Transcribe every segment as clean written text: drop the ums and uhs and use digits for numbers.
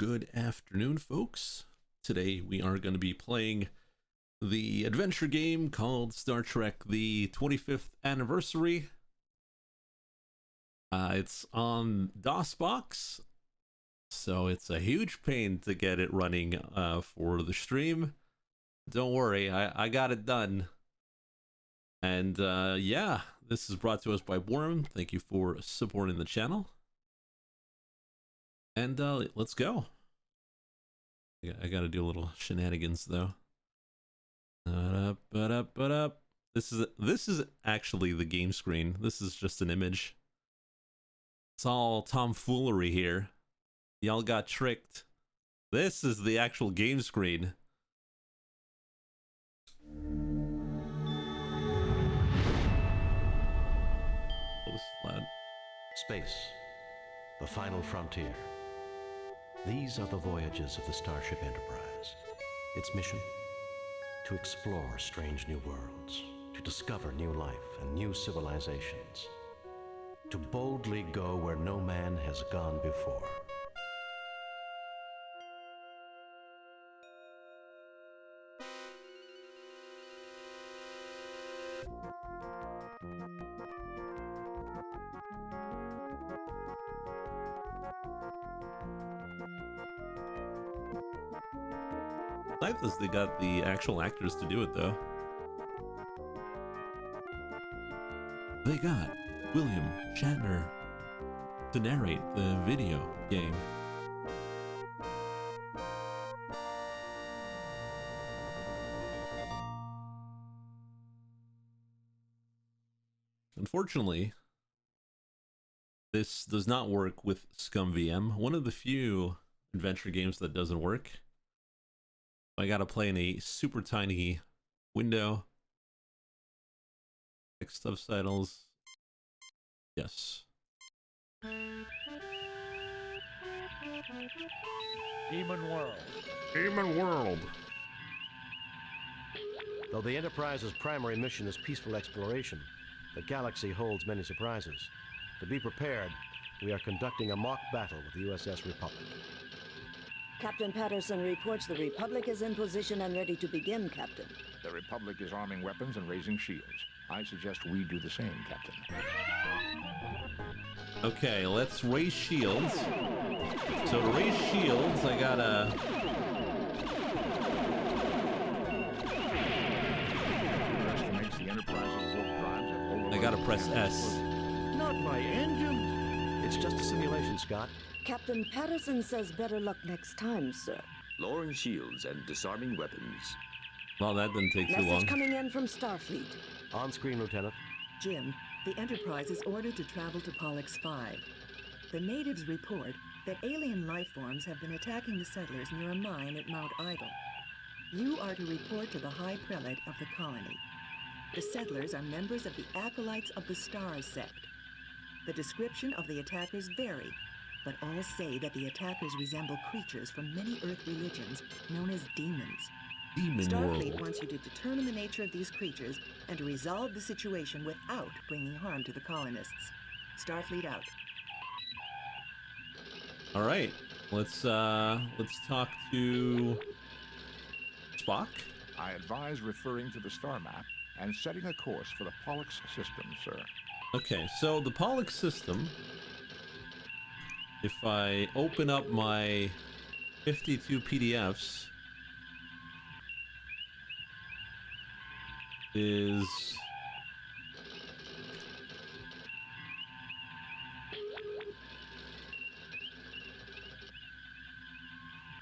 Good afternoon, folks. Today we are going to be playing the adventure game called Star Trek the 25th Anniversary. It's on DOSBox, so it's a huge pain to get it running for the stream. Don't worry, I got it done. And yeah, this is brought to us by Worm. Thank you for supporting the channel. And let's go. I gotta do a little shenanigans though. This is actually the game screen. This is just an image. It's all tomfoolery here. Y'all got tricked. This is the actual game screen. Oh, this is loud. Space, the final frontier. These are the voyages of the Starship Enterprise. Its mission? To explore strange new worlds, to discover new life and new civilizations, to boldly go where no man has gone before. Nice as they got the actual actors to do it though. They got William Shatner to narrate the video game. Unfortunately, this does not work with ScumVM, one of the few adventure games that doesn't work. I gotta play in a super tiny window. Text subtitles. Yes. Demon World. Demon World. Though the Enterprise's primary mission is peaceful exploration, the galaxy holds many surprises. To be prepared, we are conducting a mock battle with the USS Republic. Captain Patterson reports the Republic is in position and ready to begin, Captain. The Republic is arming weapons and raising shields. I suggest we do the same, Captain. Okay, let's raise shields. So to raise shields, I gotta... Estimates the Enterprise's warp drives have overloaded. I gotta press S. Not my engine! It's just a simulation, Scott. Captain Patterson says better luck next time, sir. Lowering shields and disarming weapons. Well, that didn't take too Message long. coming in from Starfleet. On screen, Lieutenant. Jim, the Enterprise is ordered to travel to Pollux 5. The natives report that alien life forms have been attacking the settlers near a mine at Mount Idle. You are to report to the High Prelate of the colony. The settlers are members of the Acolytes of the Stars sect. The description of the attackers vary, but all say that the attackers resemble creatures from many Earth religions known as demons. Demon Starfleet World. wants you to determine the nature of these creatures and to resolve the situation without bringing harm to the colonists. Starfleet out. All right, let's talk to Spock. I advise referring to the star map and setting a course for the Pollux system, sir. Okay, so the Pollux system, if I open up my 52 PDFs, is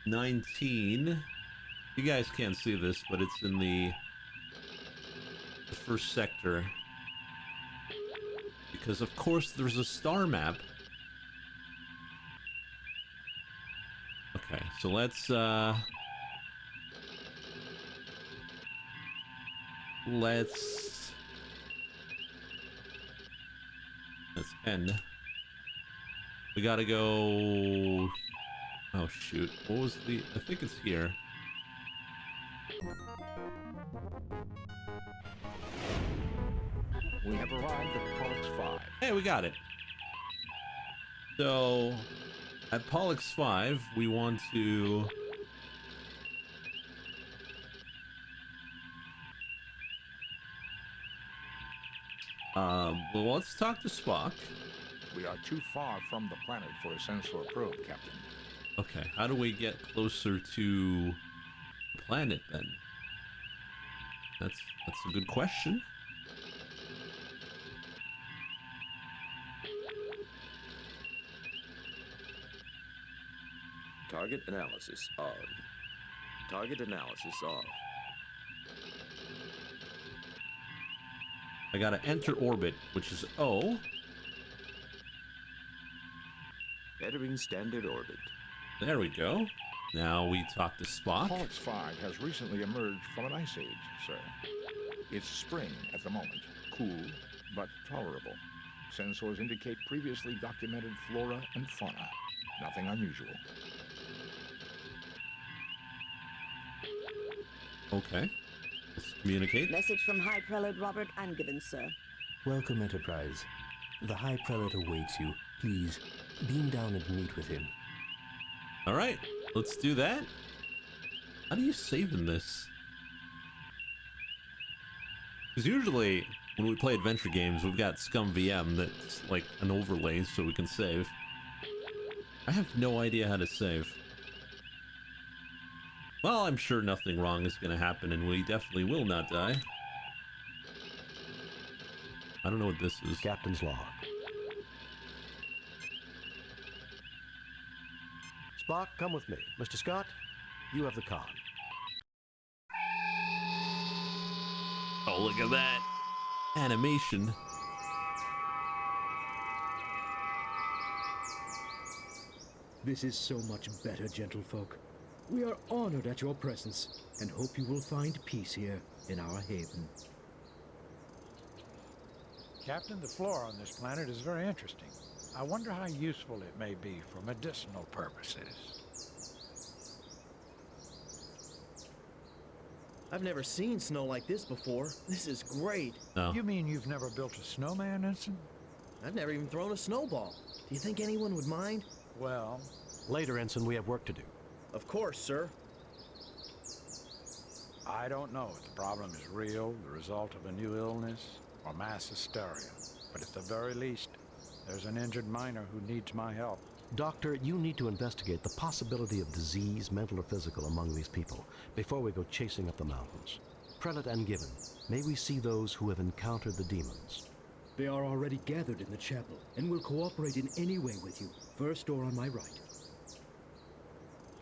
$19. You guys can't see this, but it's in the first sector. Because of course there's a star map. Okay, so let's end. We gotta go. Oh shoot, what was the, I think it's here. We have arrived at Pollux 5. Hey, we got it. So At Pollux 5, we want to... well, let's talk to Spock. We are too far from the planet for a sensor probe, Captain. Okay, how do we get closer to the planet then? That's a good question. Target analysis on. Target analysis off. I gotta enter orbit, which is O. Entering standard orbit. There we go. Now we talk to Spock. Pollux 5 has recently emerged from an ice age, sir. It's spring at the moment, cool but tolerable. Sensors indicate previously documented flora and fauna. Nothing unusual. Okay. Let's communicate. Message from High Prelate Robert Angiven, sir. Welcome, Enterprise. The High Prelate awaits you. Please, beam down and meet with him. Alright, let's do that. How do you save in this? Because usually, when we play adventure games, we've got Scum VM that's like an overlay so we can save. I have no idea how to save. Well, I'm sure nothing wrong is going to happen, and we definitely will not die. I don't know what this is. Captain's log. Spock, come with me. Mr. Scott, you have the con. Oh, look at that. Animation. This is so much better, gentlefolk. We are honored at your presence and hope you will find peace here in our haven. Captain, the flora on this planet is very interesting. I wonder how useful it may be for medicinal purposes. I've never seen snow like this before. This is great. Oh. You mean you've never built a snowman, Ensign? I've never even thrown a snowball. Do you think anyone would mind? Well... Later, Ensign, we have work to do. Of course, sir. I don't know if the problem is real, the result of a new illness, or mass hysteria. But at the very least, there's an injured miner who needs my help. Doctor, you need to investigate the possibility of disease, mental or physical, among these people before we go chasing up the mountains. Prelate and Given, may we see those who have encountered the demons. They are already gathered in the chapel and will cooperate in any way with you, first door on my right.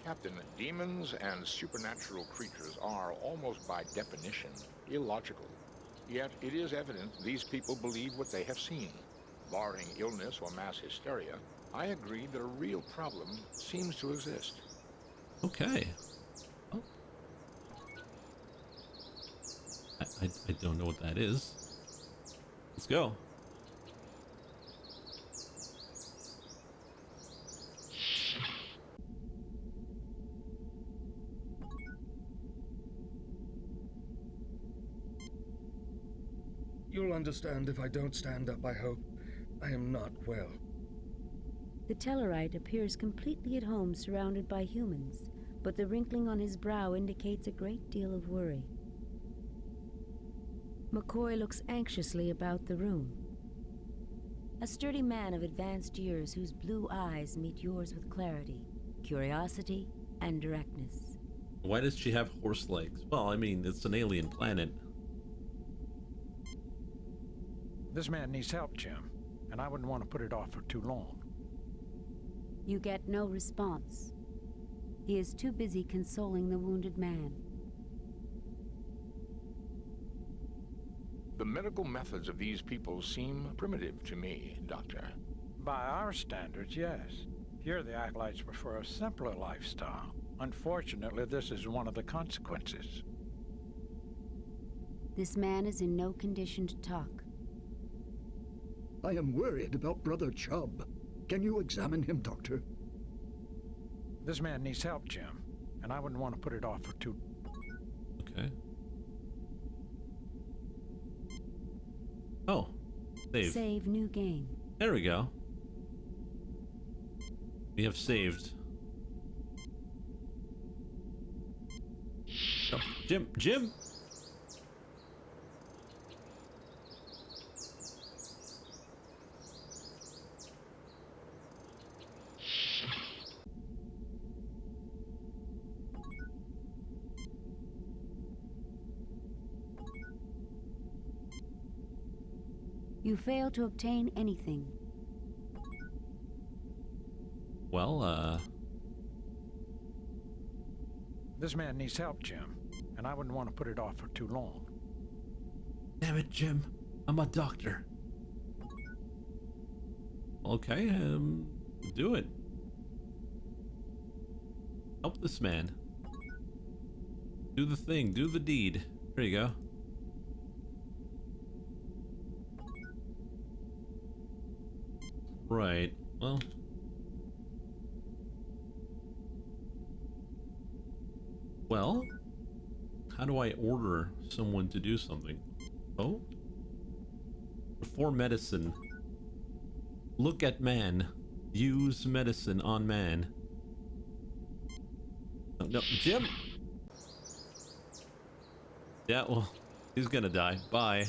Captain, demons and supernatural creatures are, almost by definition, illogical. Yet it is evident these people believe what they have seen. Barring illness or mass hysteria, I agree that a real problem seems to exist. Okay. Oh. I don't know what that is. Let's go. You'll understand if I don't stand up, I hope. I am not well. The Tellarite appears completely at home surrounded by humans, but the wrinkling on his brow indicates a great deal of worry. McCoy looks anxiously about the room. A sturdy man of advanced years whose blue eyes meet yours with clarity, curiosity, and directness. Why does she have horse legs? Well, I mean, it's an alien planet. This man needs help, Jim, and I wouldn't want to put it off for too long. You get no response. He is too busy consoling the wounded man. The medical methods of these people seem primitive to me, Doctor. By our standards, yes. Here the acolytes prefer a simpler lifestyle. Unfortunately, this is one of the consequences. This man is in no condition to talk. I am worried about Brother Chubb. Can you examine him, Doctor? This man needs help, Jim, and I wouldn't want to put it off for too... Okay. Oh. Save. Save new game. There we go. We have saved. Oh, Jim! You fail to obtain anything. Well, This man needs help, Jim, and I wouldn't want to put it off for too long. Damn it, Jim. I'm a doctor. Okay, do it. Help this man. Do the thing, do the deed. There you go. Right, well. Well, how do I order someone to do something? Oh? Before medicine. Look at man. Use medicine on man. Oh, no, Jim! Yeah, well, he's gonna die. Bye.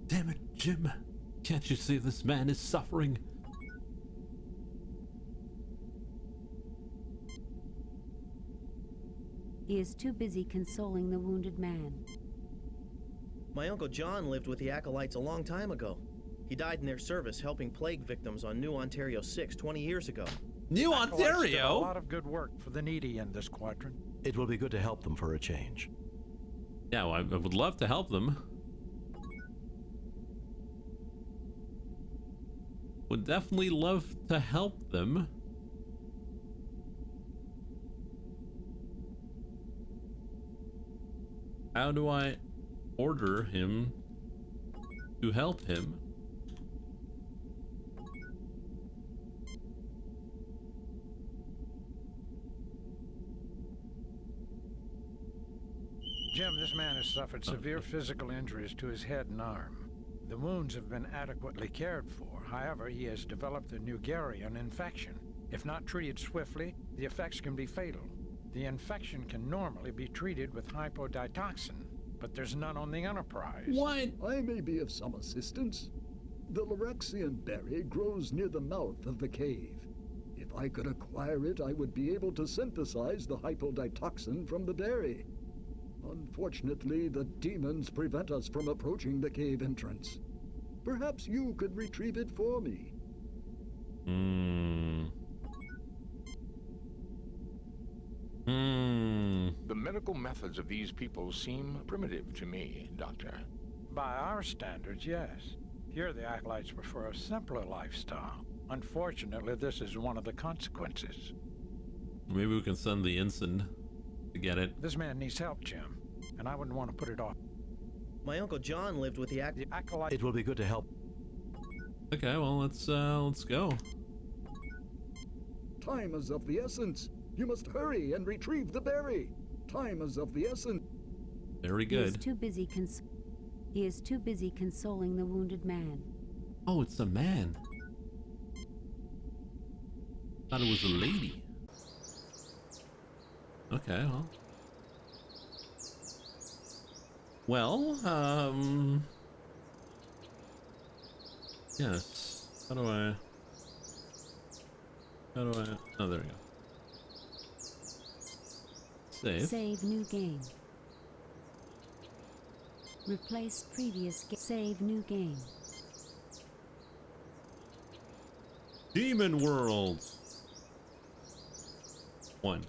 Damn it, Jim. Can't you see this man is suffering? He is too busy consoling the wounded man. My Uncle John lived with the Acolytes a long time ago. He died in their service helping plague victims on New Ontario 6 20 years ago. New Ontario? Did a lot of good work for the needy in this quadrant. It will be good to help them for a change. Yeah, well, I would love to help them. Would definitely love to help them. How do I order him to help him? Jim, this man has suffered severe physical injuries to his head and arm. The wounds have been adequately cared for. However, he has developed a Nugarian infection. If not treated swiftly, the effects can be fatal. The infection can normally be treated with hypoditoxin, but there's none on the Enterprise. What? I may be of some assistance. The Lorexian berry grows near the mouth of the cave. If I could acquire it, I would be able to synthesize the hypoditoxin from the berry. Unfortunately, the demons prevent us from approaching the cave entrance. Perhaps you could retrieve it for me. The medical methods of these people seem primitive to me, Doctor. By our standards, yes. Here the Acolytes prefer a simpler lifestyle. Unfortunately, this is one of the consequences. Maybe we can send the ensign to get it. This man needs help, Jim, and I wouldn't want to put it off. My Uncle John lived with the Acolyte. It will be good to help. Okay, well, let's go. Time is of the essence. You must hurry and retrieve the berry. Time is of the essence. Very good. He is too busy consoling the wounded man. Oh, it's a man. Thought it was a lady. Okay, well. Yes. How do I? Oh, there we go. Save. Save new game. Replace previous game. Save new game. Demon World. 1.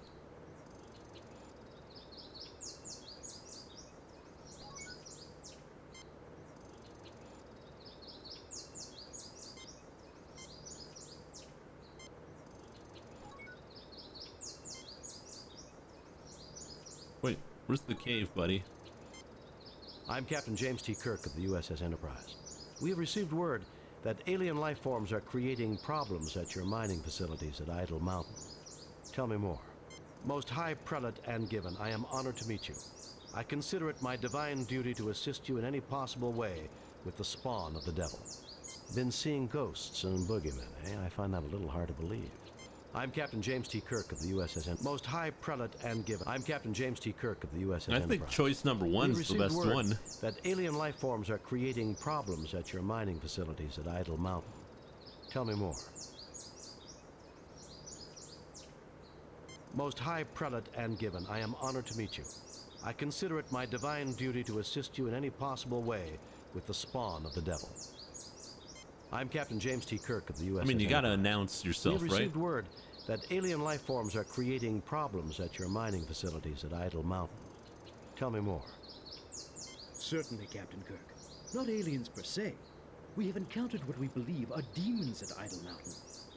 Wait, where's the cave, buddy? I'm Captain James T. Kirk of the USS Enterprise. We have received word that alien life forms are creating problems at your mining facilities at Idle Mountain. Tell me more. Most High Prelate and Given, I am honored to meet you. I consider it my divine duty to assist you in any possible way with the spawn of the devil. Been seeing ghosts and boogeymen, eh? I find that a little hard to believe. I'm Captain James T. Kirk of the USS Most High Prelate and Given. I'm Captain James T. Kirk of the USS I think choice number one's the best one. That alien life forms are creating problems at your mining facilities at Idle Mountain. Tell me more. Most High Prelate and Given, I am honored to meet you. I consider it my divine duty to assist you in any possible way with the spawn of the devil. I'm Captain James T. Kirk of the U.S. I mean, you gotta announce yourself, right? We received word that alien life forms are creating problems at your mining facilities at Idle Mountain. Tell me more. Certainly, Captain Kirk. Not aliens per se. We have encountered what we believe are demons at Idle Mountain.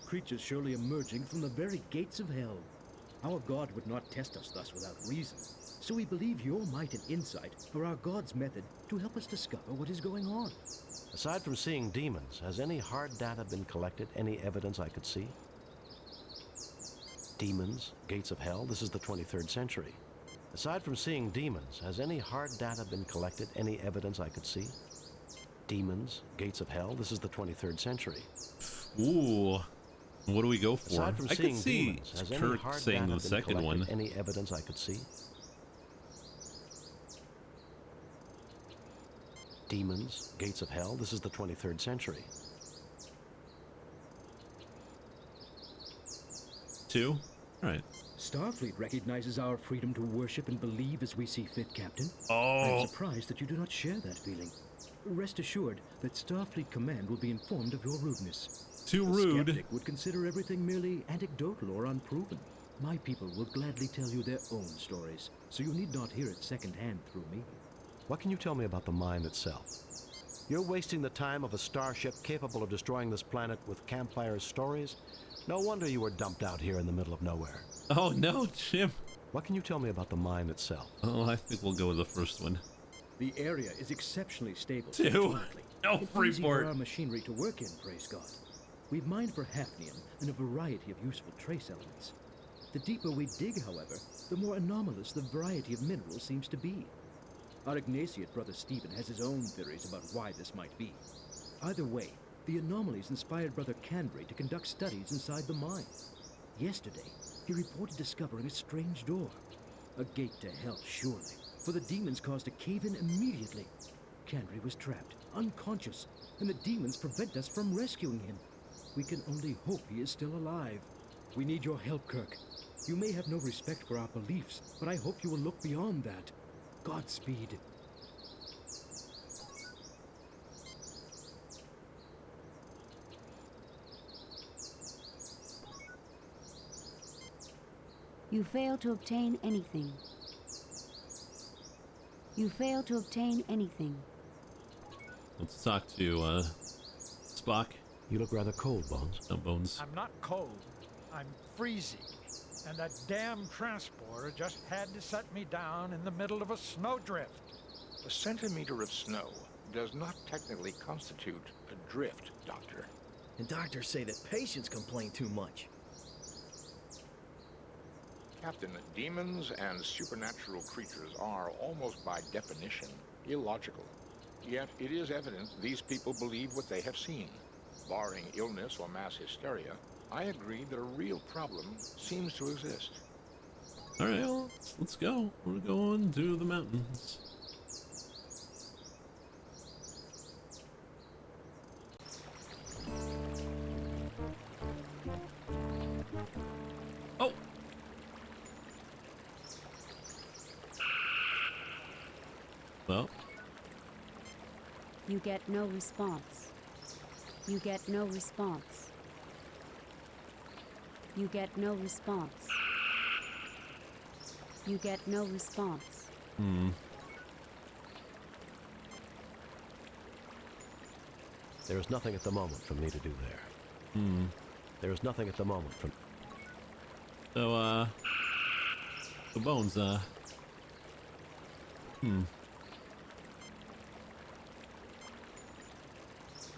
Creatures surely emerging from the very gates of hell. Our God would not test us thus without reason. So we believe your might and insight are our God's method to help us discover what is going on. Aside from seeing demons, has any hard data been collected? Any evidence I could see? Demons, gates of hell, this is the 23rd century. Aside from seeing demons, has any hard data been collected? Any evidence I could see? Demons, gates of hell, this is the 23rd century. Ooh. What do we go for? Aside from I seeing could see demons, has any Kirk hard saying data the been second one. Any evidence I could see? Demons, gates of hell, this is the 23rd century. 2? All right. Starfleet recognizes our freedom to worship and believe as we see fit, Captain. Oh. I'm surprised that you do not share that feeling. Rest assured that Starfleet Command will be informed of your rudeness. Too A rude. skeptic would consider everything merely anecdotal or unproven. My people will gladly tell you their own stories, so you need not hear it secondhand through me. What can you tell me about the mine itself? You're wasting the time of a starship capable of destroying this planet with campfire stories? No wonder you were dumped out here in the middle of nowhere. Oh no, Jim. What can you tell me about the mine itself? Oh, I think we'll go with the first one. The area is exceptionally stable. 2. No, It's easy Freeport. for our machinery to work in, praise God. We've mined for hafnium and a variety of useful trace elements. The deeper we dig, however, the more anomalous the variety of minerals seems to be. Our Ignatiate brother Stephen has his own theories about why this might be. Either way, the anomalies inspired Brother Canbray to conduct studies inside the mine. Yesterday, he reported discovering a strange door. A gate to hell, surely, for the demons caused a cave-in immediately. Canbray was trapped, unconscious, and the demons prevent us from rescuing him. We can only hope he is still alive. We need your help, Kirk. You may have no respect for our beliefs, but I hope you will look beyond that. Godspeed. You fail to obtain anything. You fail to obtain anything. Let's talk to Spock. You look rather cold, Bones. No, Bones. I'm not cold. I'm freezing. And that damn transporter just had to set me down in the middle of a snowdrift. A centimeter of snow does not technically constitute a drift, Doctor. And doctors say that patients complain too much. Captain, demons and supernatural creatures are, almost by definition, illogical. Yet it is evident these people believe what they have seen. Barring illness or mass hysteria, I agree that a real problem seems to exist. All right, well, let's go. We're going to the mountains. Oh! Well. You get no response. You get no response. You get no response. You get no response. There is nothing at the moment for me to do there. There is nothing at the moment for... So, the Bones,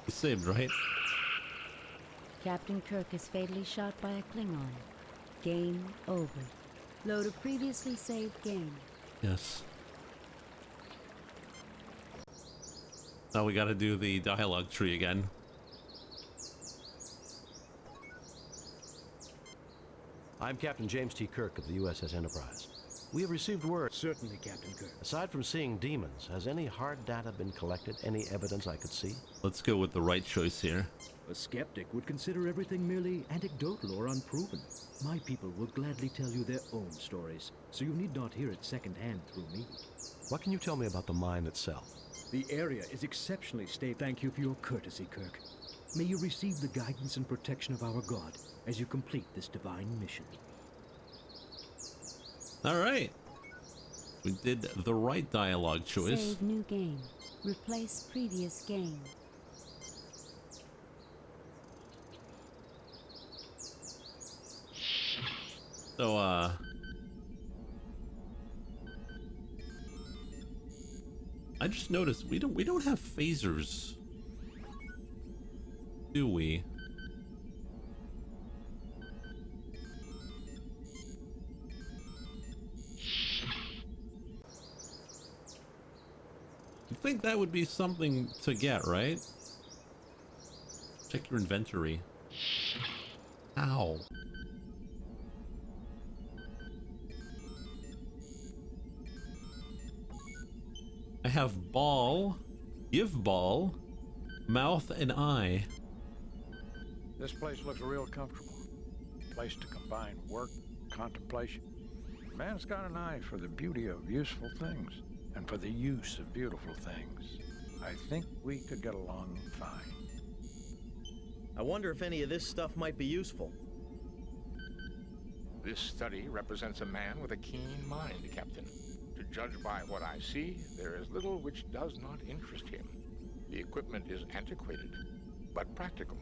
You saved, right? Captain Kirk is fatally shot by a Klingon. Game over. Load of previously saved game. Yes. Now we gotta do the dialogue tree again. I'm Captain James T. Kirk of the USS Enterprise. We have received word. Certainly, Captain Kirk. Aside from seeing demons, has any hard data been collected? Any evidence I could see? Let's go with the right choice here. A skeptic would consider everything merely anecdotal or unproven. My people will gladly tell you their own stories, so you need not hear it secondhand through me. What can you tell me about the mine itself? The area is exceptionally stable. Thank you for your courtesy, Kirk. May you receive the guidance and protection of our God as you complete this divine mission. All right. We did the right dialogue choice. Save new game. Replace previous game. So, I just noticed we don't have phasers, do we? You'd think that would be something to get, right? Check your inventory. Ow. I have ball, give ball, mouth, and eye. This place looks real comfortable. Place to combine work, contemplation. Man's got an eye for the beauty of useful things and for the use of beautiful things. I think we could get along fine. I wonder if any of this stuff might be useful. This study represents a man with a keen mind, Captain. To judge by what I see, there is little which does not interest him. The equipment is antiquated, but practical.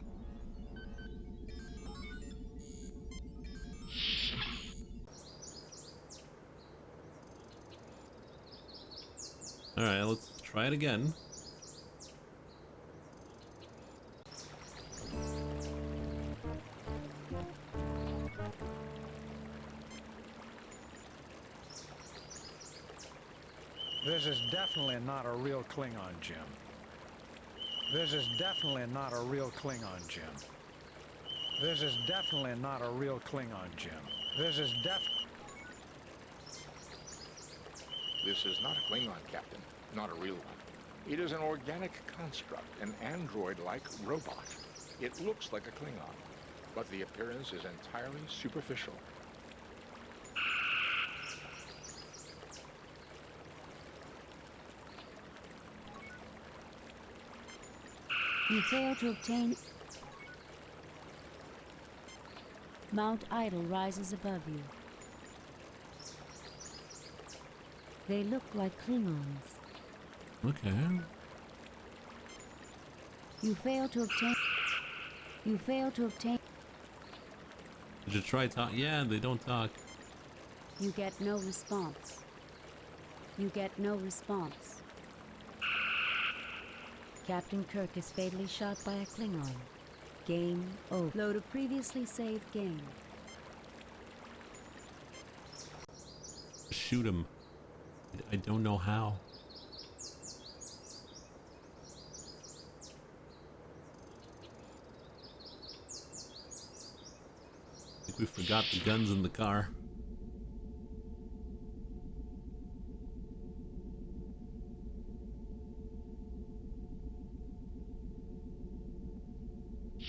All right, let's try it again. This is definitely not a real Klingon, Jim. This is definitely not a real Klingon, Jim. This is definitely not a real Klingon, Jim. This is not a Klingon, Captain. Not a real one. It is an organic construct, an android-like robot. It looks like a Klingon, but the appearance is entirely superficial. You fail to obtain... Mount Idle rises above you. They look like Klingons. Okay. You fail to obtain... You fail to obtain... Did you try talk? Yeah, they don't talk. You get no response. You get no response. Captain Kirk is fatally shot by a Klingon. Game over. Load a previously saved game. Shoot him. I don't know how. I think we forgot the guns in the car.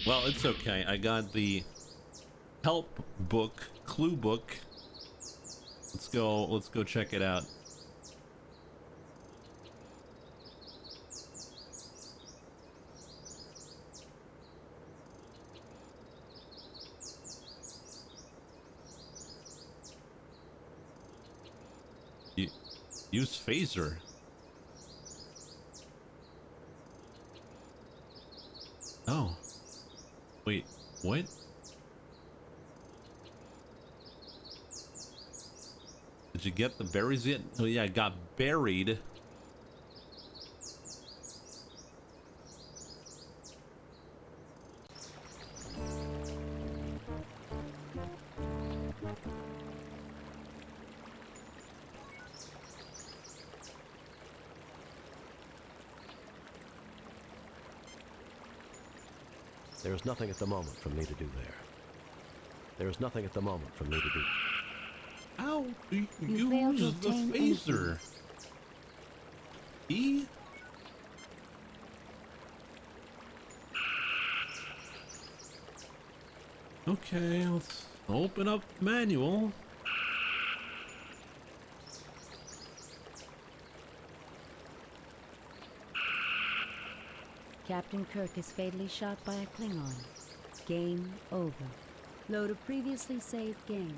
Well, it's okay. I got the help book, clue book. Let's go check it out. Use phaser. Oh. Wait, what? Did you get the berries yet? Oh yeah, I got buried. There is nothing at the moment for me to do there. There is nothing at the moment for me to do. How do You failed to use the obtain phaser? E? Okay, let's open up the manual. Captain Kirk is fatally shot by a Klingon. Game over. Load a previously saved game.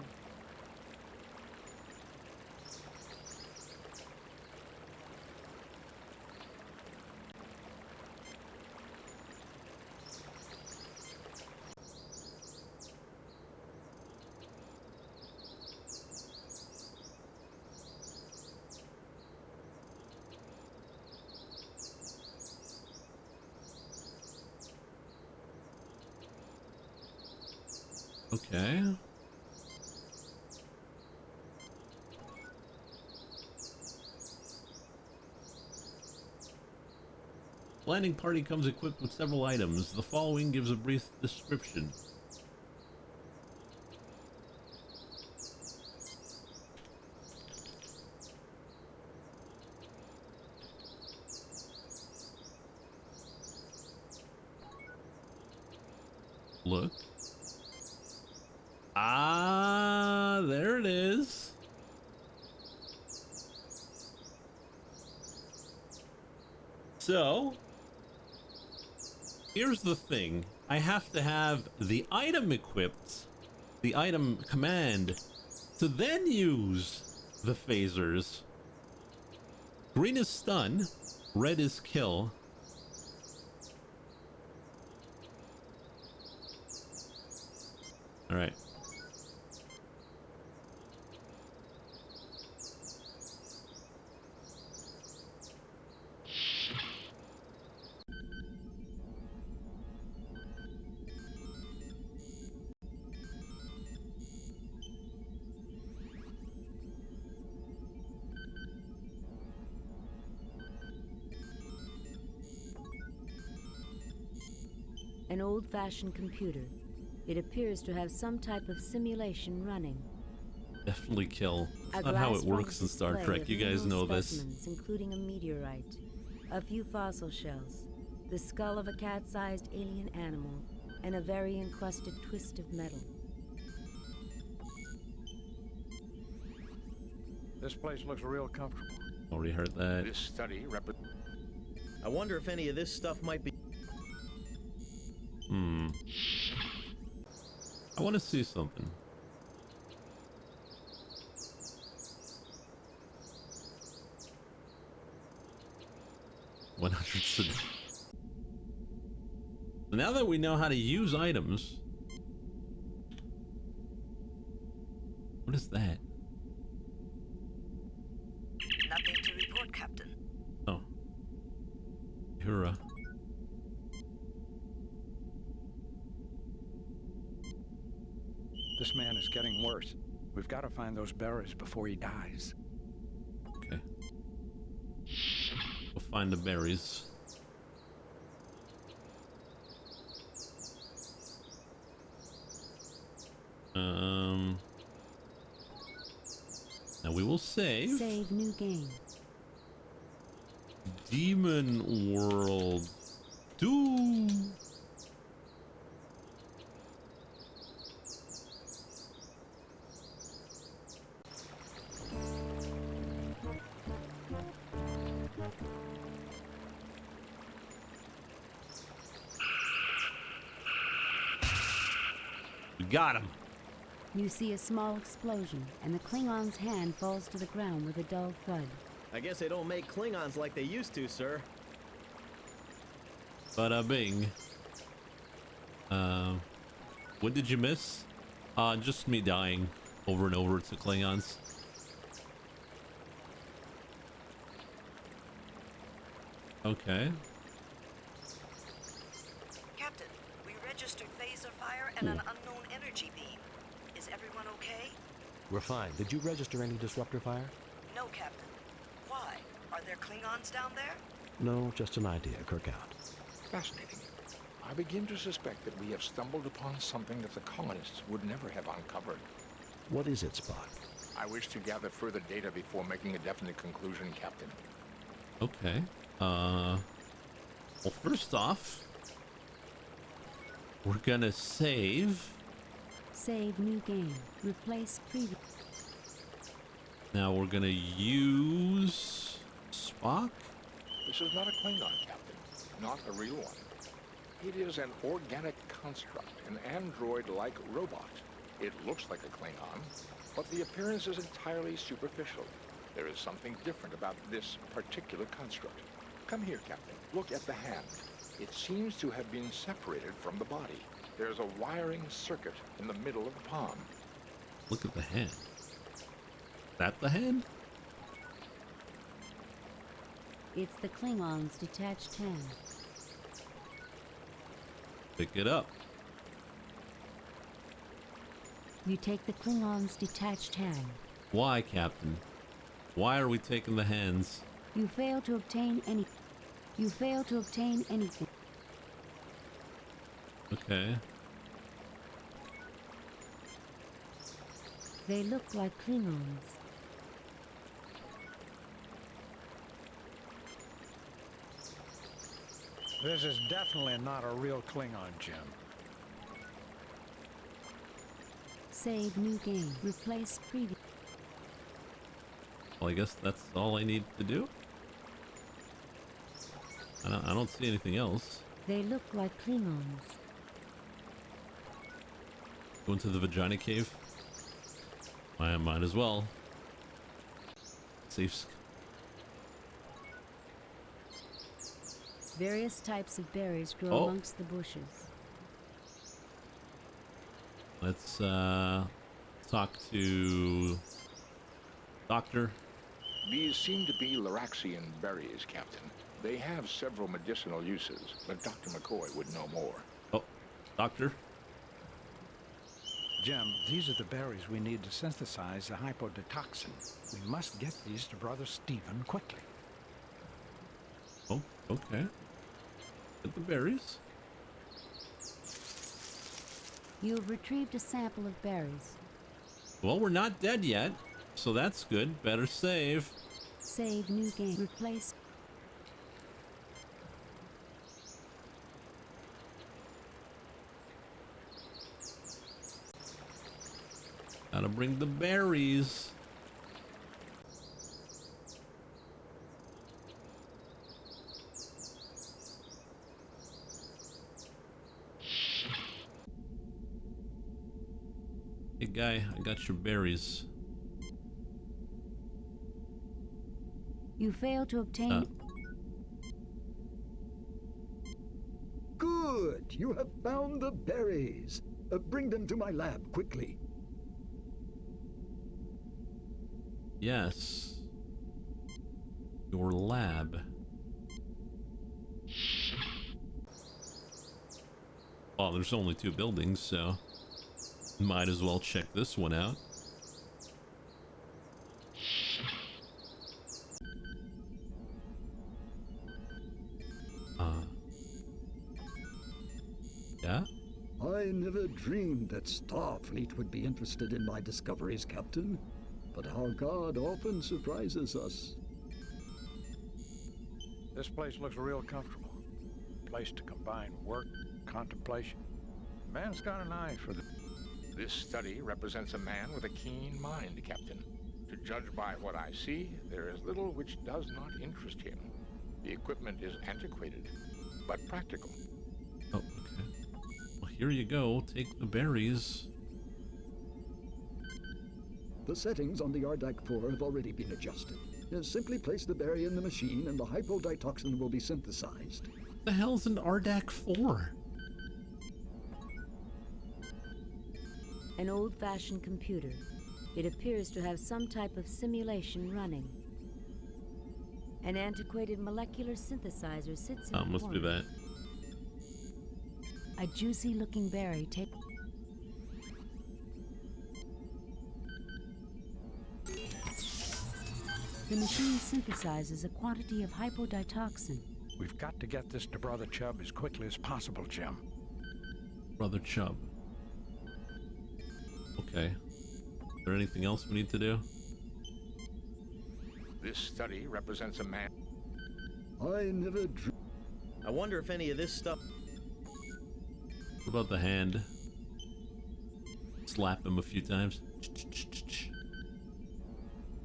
Okay. Landing party comes equipped with several items. The following gives a brief description. Look. Ah, there it is. So, here's the thing. I have to have the item equipped, the item command, to then use the phasers. Green is stun, red is kill. All right. An old-fashioned computer. It appears to have some type of simulation running. Definitely kill. A That's not how it glass works in front Star display Trek. of You guys know mineral this. specimens, including a meteorite, a few fossil shells, the skull of a cat-sized alien animal, and a very encrusted twist of metal. This place looks real comfortable. Already heard that. This study I wonder if any of this stuff might be... I want to see something. So now that we know how to use items, what is that? Nothing to report, Captain. Oh, Hura. This man is getting worse. We've got to find those berries before he dies. Okay. We'll find the berries. Now we will save. Save new game. Demon World 2. We got him. You see a small explosion, and the Klingon's hand falls to the ground with a dull thud. I guess they don't make Klingons like they used to, sir. Bada bing. What did you miss? Just me dying over and over to Klingons. Okay. Captain, we registered phaser fire and an unknown energy beam. Is everyone okay? We're fine. Did you register any disruptor fire? No, Captain. Why? Are there Klingons down there? No, just an idea. Kirk out. Fascinating. I begin to suspect that we have stumbled upon something that the colonists would never have uncovered. What is it, Spock? I wish to gather further data before making a definite conclusion, Captain. Okay. Well, first off, we're gonna save. Save new game. Replace previous. Now we're gonna use Spock. This is not a Klingon, Captain. Not a real one. It is an organic construct, an android-like robot. It looks like a Klingon, but the appearance is entirely superficial. There is something different about this particular construct. Come here, Captain. Look at the hand. It seems to have been separated from the body. There's a wiring circuit in the middle of the palm. Look at the hand. That the hand? It's the Klingon's detached hand. Pick it up. You take the Klingon's detached hand. Why, Captain? Why are we taking the hands? You fail to obtain any. You fail to obtain anything. Okay. They look like Klingons. This is definitely not a real Klingon, Jim. Save new game. Replace previous. Well, I guess that's all I need to do. I don't see anything else. They look like Klingons. Go into the vagina cave. I might as well. Safe. Various types of berries grow amongst the bushes. Let's talk to Doctor. These seem to be Loraxian berries, Captain. They have several medicinal uses, but Dr. McCoy would know more. Oh, Doctor. Jim, these are the berries we need to synthesize the hypodetoxin. We must get these to Brother Stephen quickly. Oh, okay. Get the berries. You have retrieved a sample of berries. Well, we're not dead yet, so that's good. Better save. Save new game. Replace. Gotta bring the berries. Hey guy, I got your berries. You fail to obtain. Good! You have found the berries. Bring them to my lab quickly. Yes. Your lab. Well, there's only 2 buildings, so might as well check this one out. Yeah? I never dreamed that Starfleet would be interested in my discoveries, Captain. But our God often surprises us. This place looks real comfortable. A place to combine work, contemplation. Man's got an eye for the... This study represents a man with a keen mind, Captain. To judge by what I see, there is little which does not interest him. The equipment is antiquated, but practical. Oh, okay. Well, here you go. Take the berries. The settings on the Ardak 4 have already been adjusted. Simply place the berry in the machine and the hypodetoxin will be synthesized. What the hell's an Ardak 4? An old-fashioned computer. It appears to have some type of simulation running. An antiquated molecular synthesizer sits in the Must be corner. that. A juicy-looking berry take. The machine synthesizes a quantity of hypodetoxin. We've got to get this to Brother Chubb as quickly as possible, Jim. Brother Chubb. Okay. Is there anything else we need to do? This study represents a man. I never drew. I wonder if any of this stuff... What about the hand? Slap him a few times.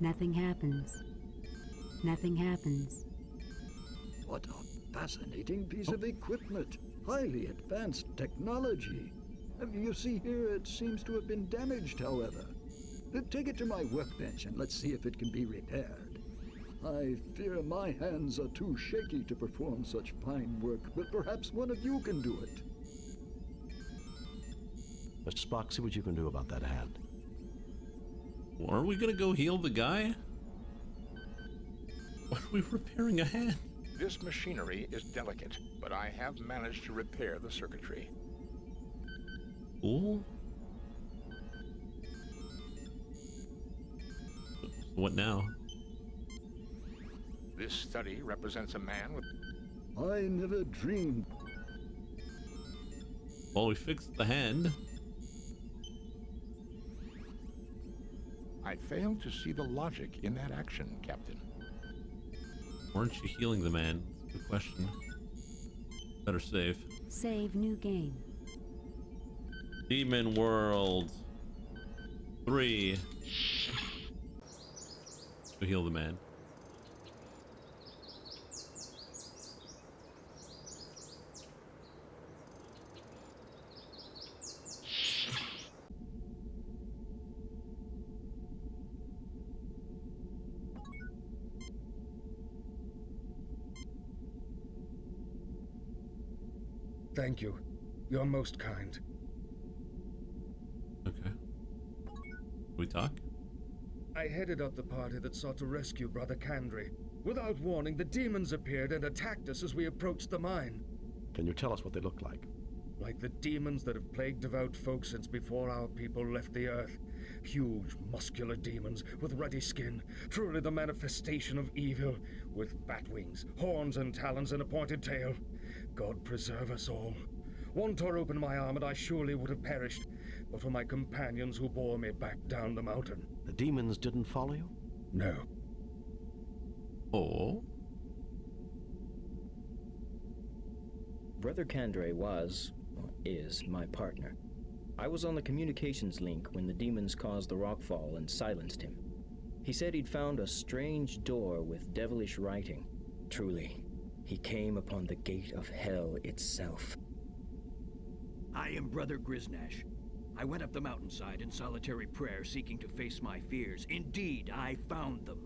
Nothing happens. Nothing happens. What a fascinating piece of equipment. Highly advanced technology. You see here, it seems to have been damaged, however. Take it to my workbench and let's see if it can be repaired. I fear my hands are too shaky to perform such fine work, but perhaps one of you can do it. Mr. Spock, see what you can do about that hand. Well, are we gonna go heal the guy? Why are we repairing a hand? This machinery is delicate, but I have managed to repair the circuitry. Cool. What now? This study represents a man with... I never dreamed. Well, we fixed the hand. I fail to see the logic in that action, Captain. Weren't you healing the man? That's a good question. Better save. Save new game. Demon World 3. To heal the man. Thank you. You're most kind. Okay. We talk? I headed up the party that sought to rescue Brother Kandri. Without warning, the demons appeared and attacked us as we approached the mine. Can you tell us what they look like? Like the demons that have plagued devout folk since before our people left the earth. Huge, muscular demons with ruddy skin, truly the manifestation of evil, with bat wings, horns and talons and a pointed tail. God preserve us all. One tore open my arm and I surely would have perished, but for my companions who bore me back down the mountain. The demons didn't follow you? No. Oh. Brother Kandre is my partner. I was on the communications link when the demons caused the rockfall and silenced him. He said he'd found a strange door with devilish writing. Truly, he came upon the gate of hell itself. I am Brother Griznash. I went up the mountainside in solitary prayer seeking to face my fears. Indeed, I found them.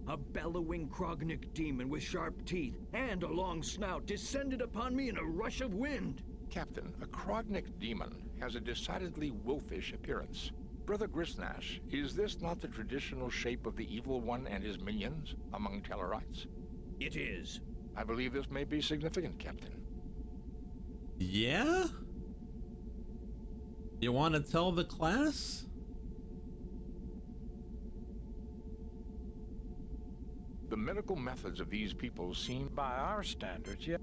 A bellowing Krognik demon with sharp teeth and a long snout descended upon me in a rush of wind. Captain, a Krognik demon has a decidedly wolfish appearance. Brother Griznash, is this not the traditional shape of the Evil One and his minions among Tellarites? It is. I believe this may be significant, Captain. Yeah? You want to tell the class? The medical methods of these people seem... By our standards, yeah.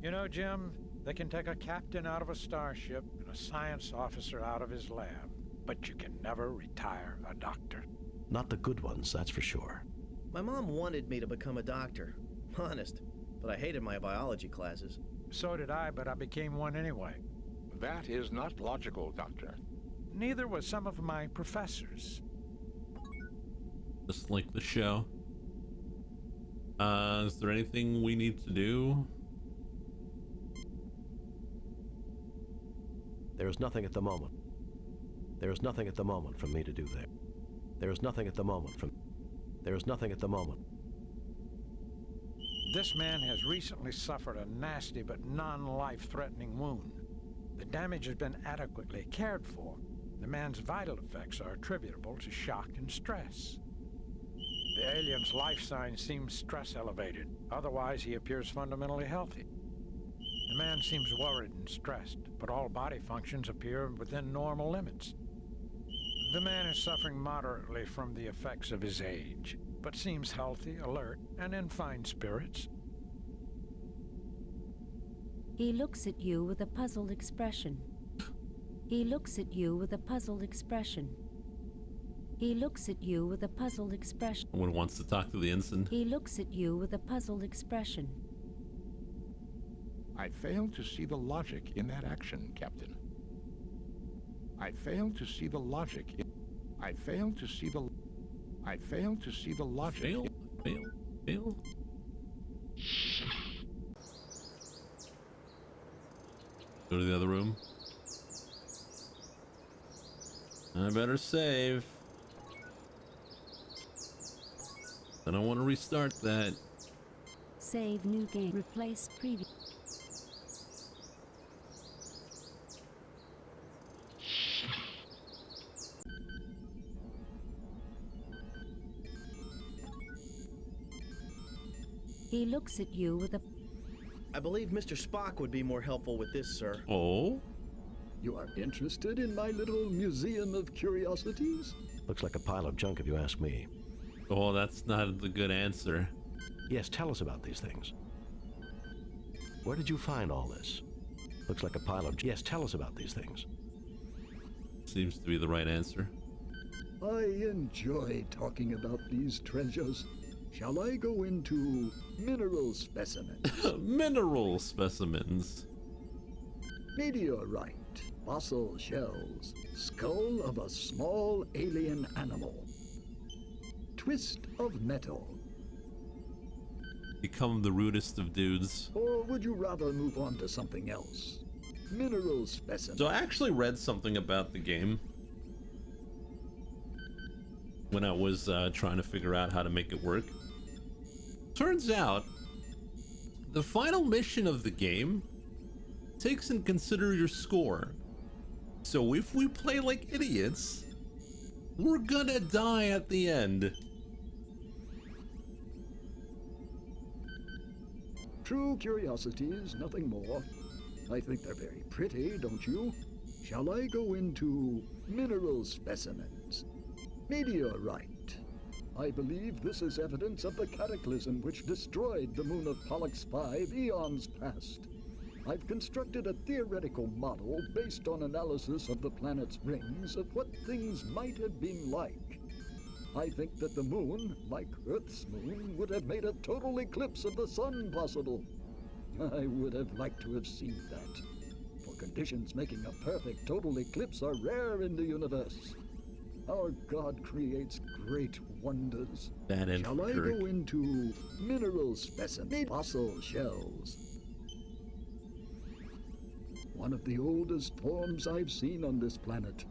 You know, Jim, they can take a captain out of a starship and a science officer out of his lab, but you can never retire a doctor. Not the good ones, that's for sure. My mom wanted me to become a doctor. Honest. But I hated my biology classes. So did I, but I became one anyway. That is not logical, Doctor. Neither was some of my professors. Just like the show. Is there anything we need to do? There is nothing at the moment. There is nothing at the moment for me to do there. There is nothing at the moment from... There is nothing at the moment. This man has recently suffered a nasty but non-life-threatening wound. The damage has been adequately cared for. The man's vital effects are attributable to shock and stress. The alien's life signs seem stress-elevated. Otherwise, he appears fundamentally healthy. The man seems worried and stressed, but all body functions appear within normal limits. The man is suffering moderately from the effects of his age, but seems healthy, alert, and in fine spirits. He looks at you with a puzzled expression. He looks at you with a puzzled expression. He looks at you with a puzzled expression. Someone wants to talk to the ensign. He looks at you with a puzzled expression. I fail to see the logic in that action, Captain. I fail to see the logic in... I fail to see the logic. Fail? Go to the other room. I better save. I don't want to restart that. Save new game. Replace previous. He looks at you with a... I believe Mr. Spock would be more helpful with this, sir. Oh? You are interested in my little museum of curiosities? Looks like a pile of junk if you ask me. Oh, that's not the good answer. Yes, tell us about these things. Where did you find all this? Looks like a pile of... Yes, tell us about these things. Seems to be the right answer. I enjoy talking about these treasures. Shall I go into mineral specimens? Mineral specimens. Meteorite, fossil shells, skull of a small alien animal, twist of metal. Become the rudest of dudes. Or would you rather move on to something else? Mineral specimens. So I actually read something about the game when I was trying to figure out how to make it work. Turns out, the final mission of the game takes and consider your score. So if we play like idiots, we're gonna die at the end. True curiosities, nothing more. I think they're very pretty, don't you? Shall I go into mineral specimens? Meteorite. I believe this is evidence of the cataclysm which destroyed the moon of Pollux 5 eons past. I've constructed a theoretical model based on analysis of the planet's rings of what things might have been like. I think that the moon, like Earth's moon, would have made a total eclipse of the sun possible. I would have liked to have seen that. For conditions making a perfect total eclipse are rare in the universe. Our God creates great wonders. Shall I go into mineral specimens, fossil shells? One of the oldest forms I've seen on this planet.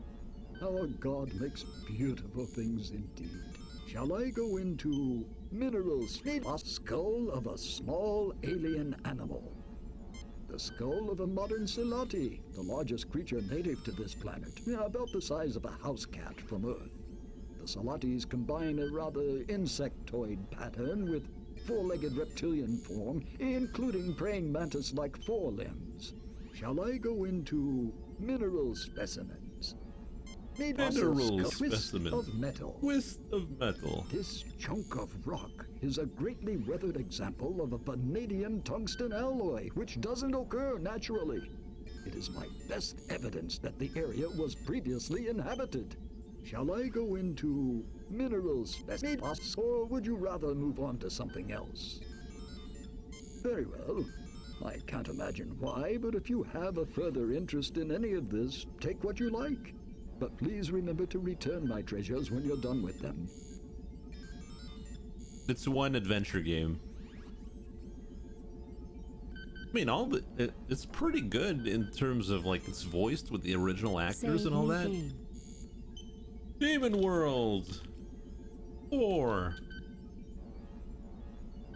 Our God makes beautiful things indeed. Shall I go into minerals? A skull of a small alien animal. The skull of a modern Silati, the largest creature native to this planet, about the size of a house cat from Earth. The Silatis combine a rather insectoid pattern with four-legged reptilian form, including praying mantis-like forelimbs. Shall I go into mineral specimens? Mineral specimens. Of metal. Twist of metal. This chunk of rock is a greatly weathered example of a vanadium tungsten alloy, which doesn't occur naturally. It is my best evidence that the area was previously inhabited. Shall I go into mineral specimens, or would you rather move on to something else? Very well. I can't imagine why, but if you have a further interest in any of this, take what you like. But please remember to return my treasures when you're done with them. It's one adventure game. I mean, it's pretty good in terms of like it's voiced with the original actors and all that. Demon World 4.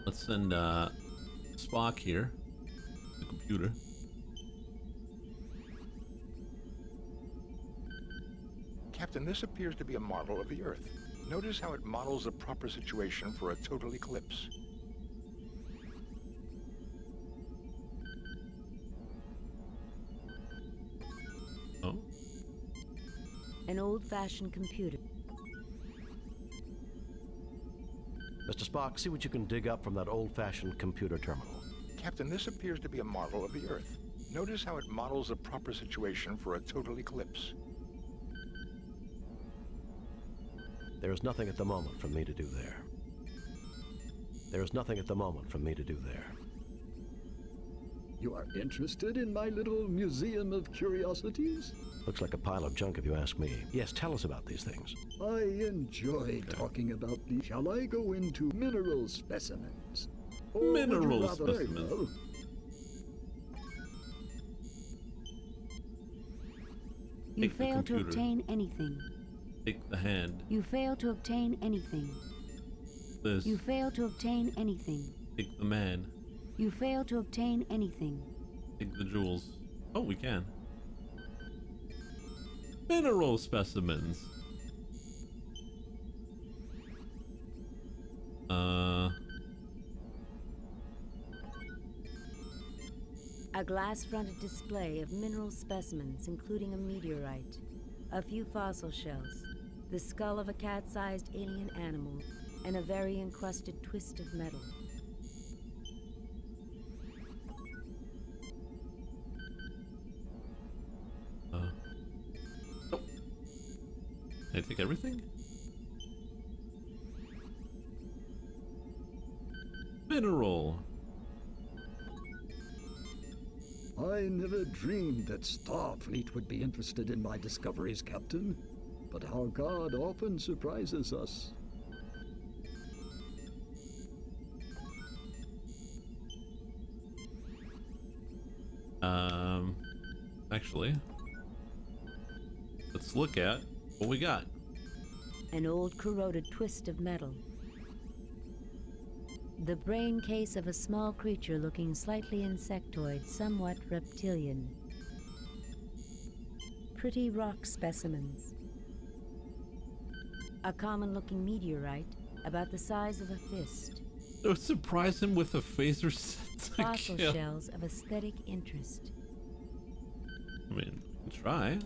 Let's send Spock here, the computer. Captain, this appears to be a model of the Earth. Notice how it models the proper situation for a total eclipse. Oh? An old-fashioned computer. Mr. Spock, see what you can dig up from that old-fashioned computer terminal. Captain, this appears to be a marvel of the Earth. Notice how it models the proper situation for a total eclipse. There is nothing at the moment for me to do there. There is nothing at the moment for me to do there. You are interested in my little museum of curiosities? Looks like a pile of junk if you ask me. Yes, tell us about these things. I enjoy talking about these. Shall I go into mineral specimens? Or would you Mineral rather- specimens. Well, You Take the fail to computer. obtain anything. Take the hand. You fail to obtain anything. This. You fail to obtain anything. Take the man. You fail to obtain anything. Take the jewels. Oh, we can. Mineral specimens. A glass-fronted display of mineral specimens, including a meteorite, a few fossil shells, the skull of a cat-sized alien animal, and a very encrusted twist of metal. Nope. Can I take everything? Mineral. I never dreamed that Starfleet would be interested in my discoveries, Captain. But our God often surprises us. Actually, let's look at what we got. An old corroded twist of metal. The brain case of a small creature looking slightly insectoid, somewhat reptilian. Pretty rock specimens. A common-looking meteorite about the size of a fist. Don't surprise him with a phaser set to Fossil kill. shells of aesthetic interest. I mean, we can try.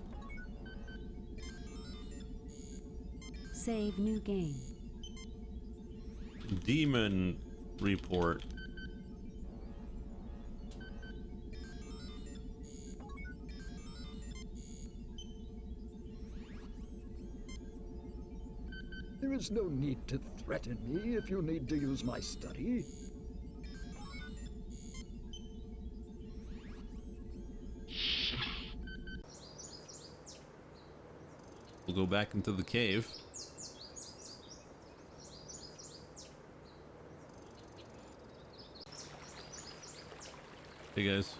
Save new game. Demon report. There is no need to threaten me if you need to use my study. We'll go back into the cave. Hey guys.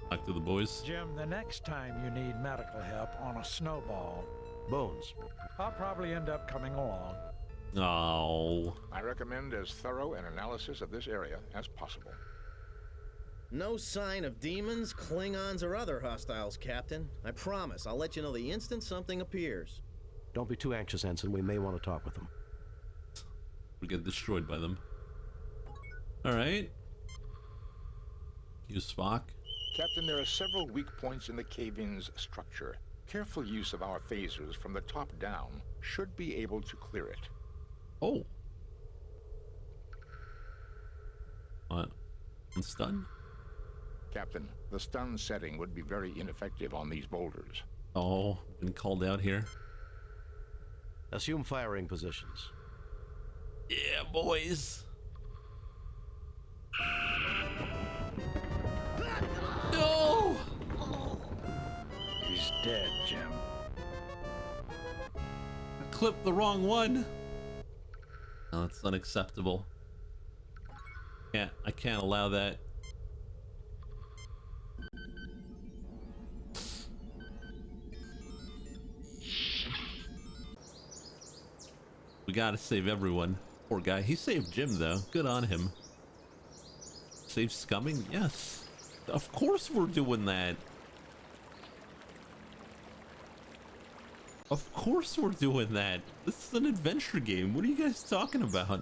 Back to the boys. Jim, the next time you need medical help on a snowball, Bones. I'll probably end up coming along. Oh. I recommend as thorough an analysis of this area as possible. No sign of demons, Klingons, or other hostiles, Captain. I promise, I'll let you know the instant something appears. Don't be too anxious, Ensign. We may want to talk with them. We get destroyed by them. Alright. Use Spock. Captain, there are several weak points in the cave-in's structure. Careful use of our phasers from the top down should be able to clear it. Oh. What? And stun? Captain, the stun setting would be very ineffective on these boulders. Oh, been called out here. Assume firing positions. Yeah, boys. No! He's dead, Jim. I clipped the wrong one. No, that's unacceptable. I can't allow that. We gotta save everyone. Poor guy. He saved Jim, though. Good on him. Save scumming? Yes. Of course we're doing that. Of course we're doing that. This is an adventure game. What are you guys talking about?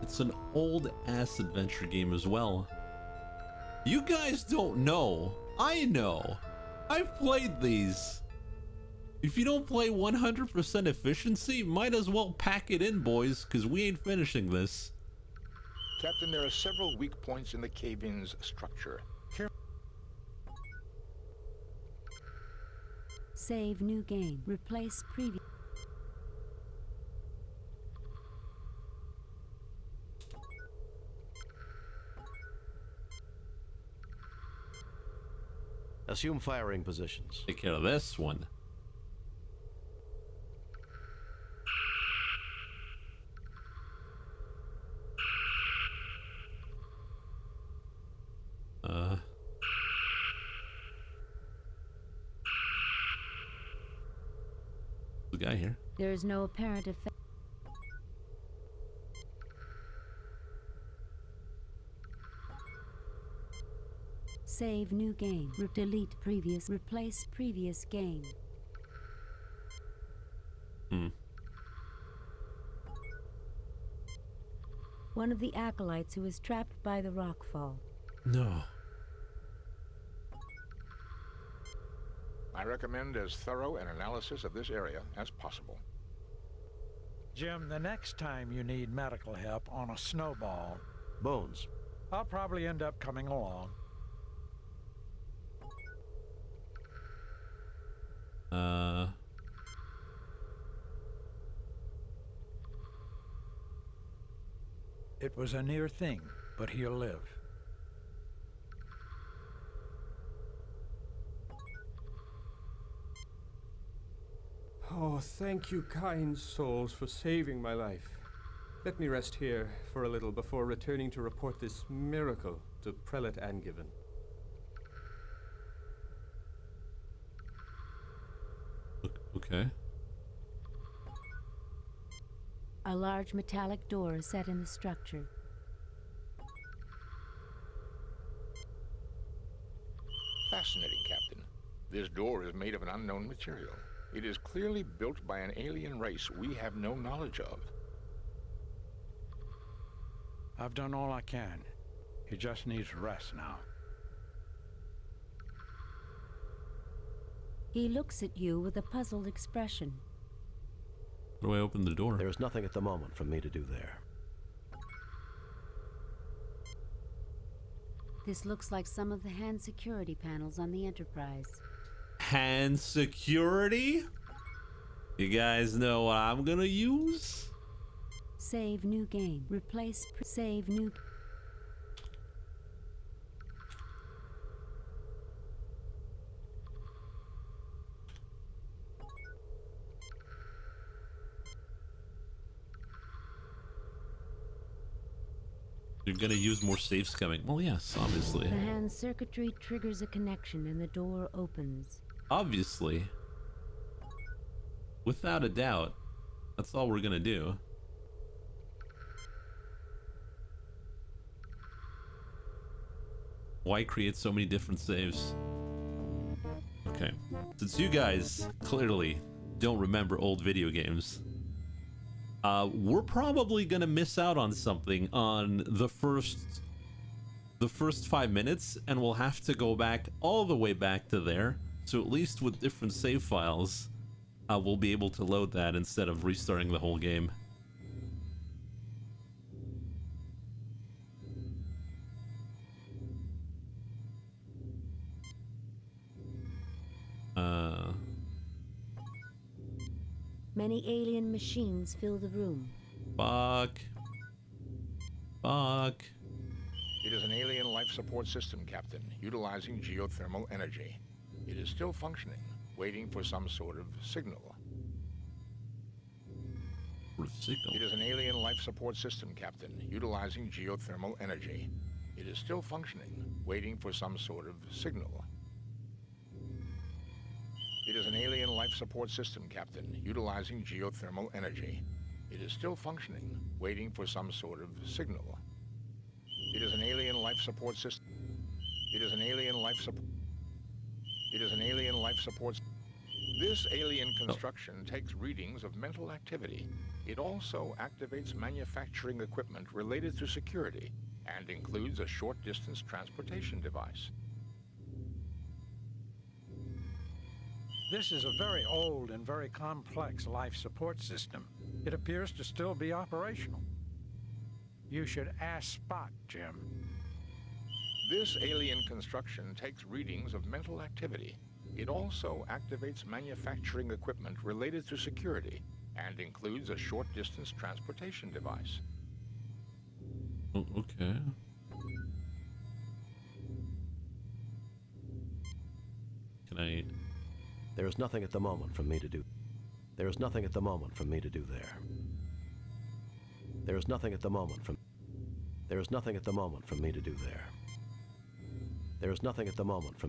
It's an old-ass adventure game as well. You guys don't know. I know. I've played these. If you don't play 100% efficiency, might as well pack it in, boys, because we ain't finishing this. Captain, there are several weak points in the cave-in's structure. Save new game. Replace previous. Assume firing positions. Take care of this one. The guy here. There is no apparent effect. Save new game. Delete previous. Replace previous game. One of the acolytes who was trapped by the rockfall. No. I recommend as thorough an analysis of this area as possible. Jim, the next time you need medical help on a snowball... Bones. I'll probably end up coming along. It was a near thing, but he'll live. Oh, thank you, kind souls, for saving my life. Let me rest here for a little before returning to report this miracle to Prelate Angiven. Okay. A large metallic door is set in the structure. Fascinating, Captain. This door is made of an unknown material. It is clearly built by an alien race we have no knowledge of. I've done all I can. He just needs rest now. He looks at you with a puzzled expression. How do I open the door? There is nothing at the moment for me to do there. This looks like some of the hand security panels on the Enterprise. Hand security? You guys know what I'm gonna use? Save new game. Replace save new. You're gonna use more safes coming. Well, yes, obviously. The hand circuitry triggers a connection and the door opens. Obviously. Without a doubt. That's all we're gonna do. Why create so many different saves? Okay. Since you guys clearly don't remember old video games, we're probably gonna miss out on something on the first 5 minutes, and we'll have to go back all the way back to there. So at least with different save files, we'll be able to load that instead of restarting the whole game. Many alien machines fill the room. Fuck. Fuck. It is an alien life support system, Captain, utilizing geothermal energy. It is still functioning, waiting for some sort of signal. It is an alien life support system, Captain, utilizing geothermal energy. It is still functioning, waiting for some sort of signal. It is an alien life support system, Captain, utilizing geothermal energy. It is still functioning, waiting for some sort of signal. It is an alien life support system. It is an alien life support. It is an alien life support. This alien construction takes readings of mental activity. It also activates manufacturing equipment related to security and includes a short-distance transportation device. This is a very old and very complex life support system. It appears to still be operational. You should ask Spot, Jim. This alien construction takes readings of mental activity. It also activates manufacturing equipment related to security and includes a short-distance transportation device. Oh, okay. Can I... There is nothing at the moment for me to do. There is nothing at the moment for me to do there. There is nothing at the moment for... There is nothing at the moment for me to do there. There is nothing at the moment for...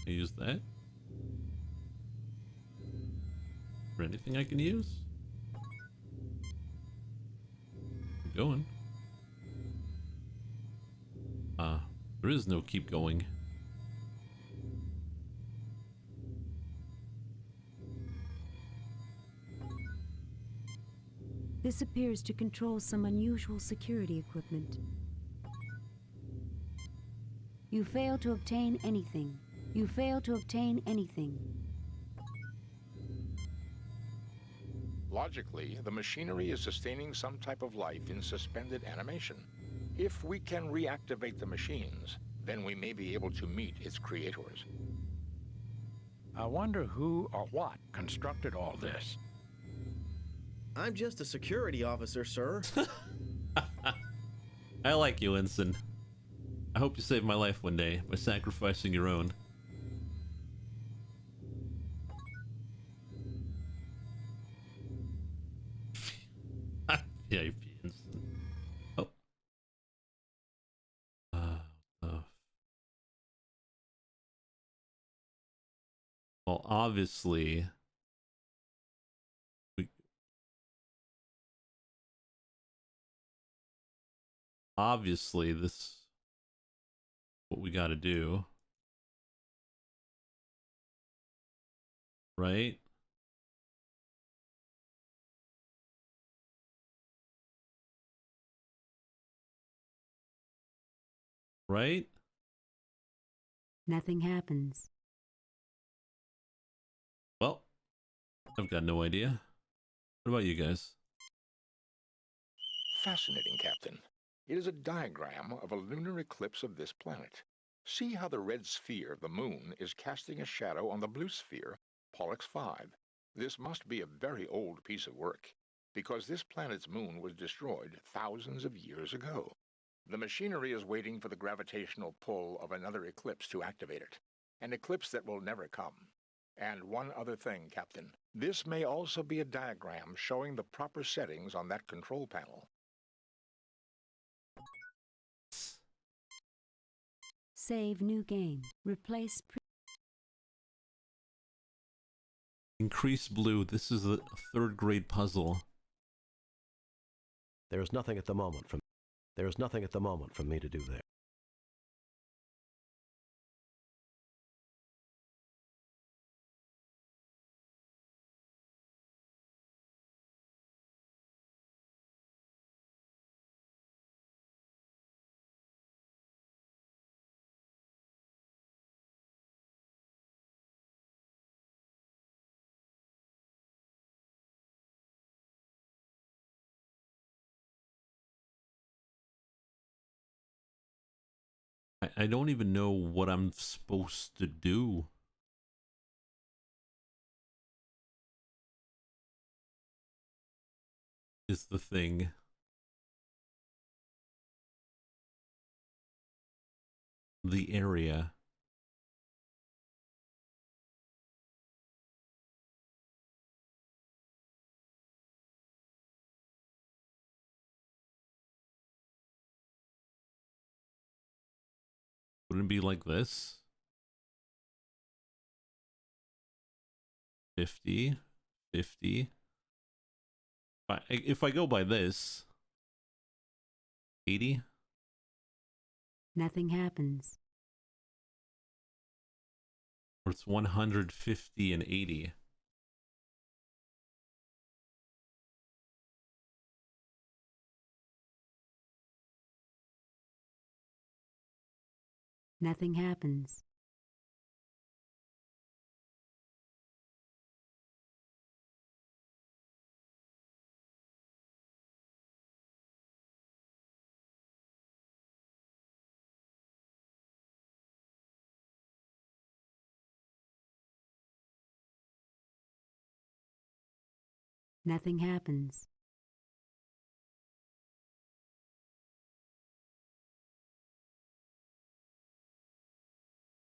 use that? For anything I can use? Keep going. There is no keep going. This appears to control some unusual security equipment. You fail to obtain anything. You fail to obtain anything. Logically, the machinery is sustaining some type of life in suspended animation. If we can reactivate the machines, then we may be able to meet its creators. I wonder who or what constructed all this. I'm just a security officer, sir. I like you, Ensign. I hope you save my life one day by sacrificing your own. VIP Ensign. Oh. Well, obviously... Obviously, this what we got to do, right? Right? Nothing happens. Well, I've got no idea. What about you guys? Fascinating, Captain. It is a diagram of a lunar eclipse of this planet. See how the red sphere of the moon is casting a shadow on the blue sphere, Pollux 5. This must be a very old piece of work, because this planet's moon was destroyed thousands of years ago. The machinery is waiting for the gravitational pull of another eclipse to activate it, an eclipse that will never come. And one other thing, Captain. This may also be a diagram showing the proper settings on that control panel. Save new game. Replace Increase blue. This is a third grade puzzle. There is nothing at the moment for... There is nothing at the moment for me to do there. I don't even know what I'm supposed to do. Is the thing. The area. Wouldn't it be like this? 50, 50. If I go by this, 80? Nothing happens. Or it's 150 and 80. Nothing happens. Nothing happens.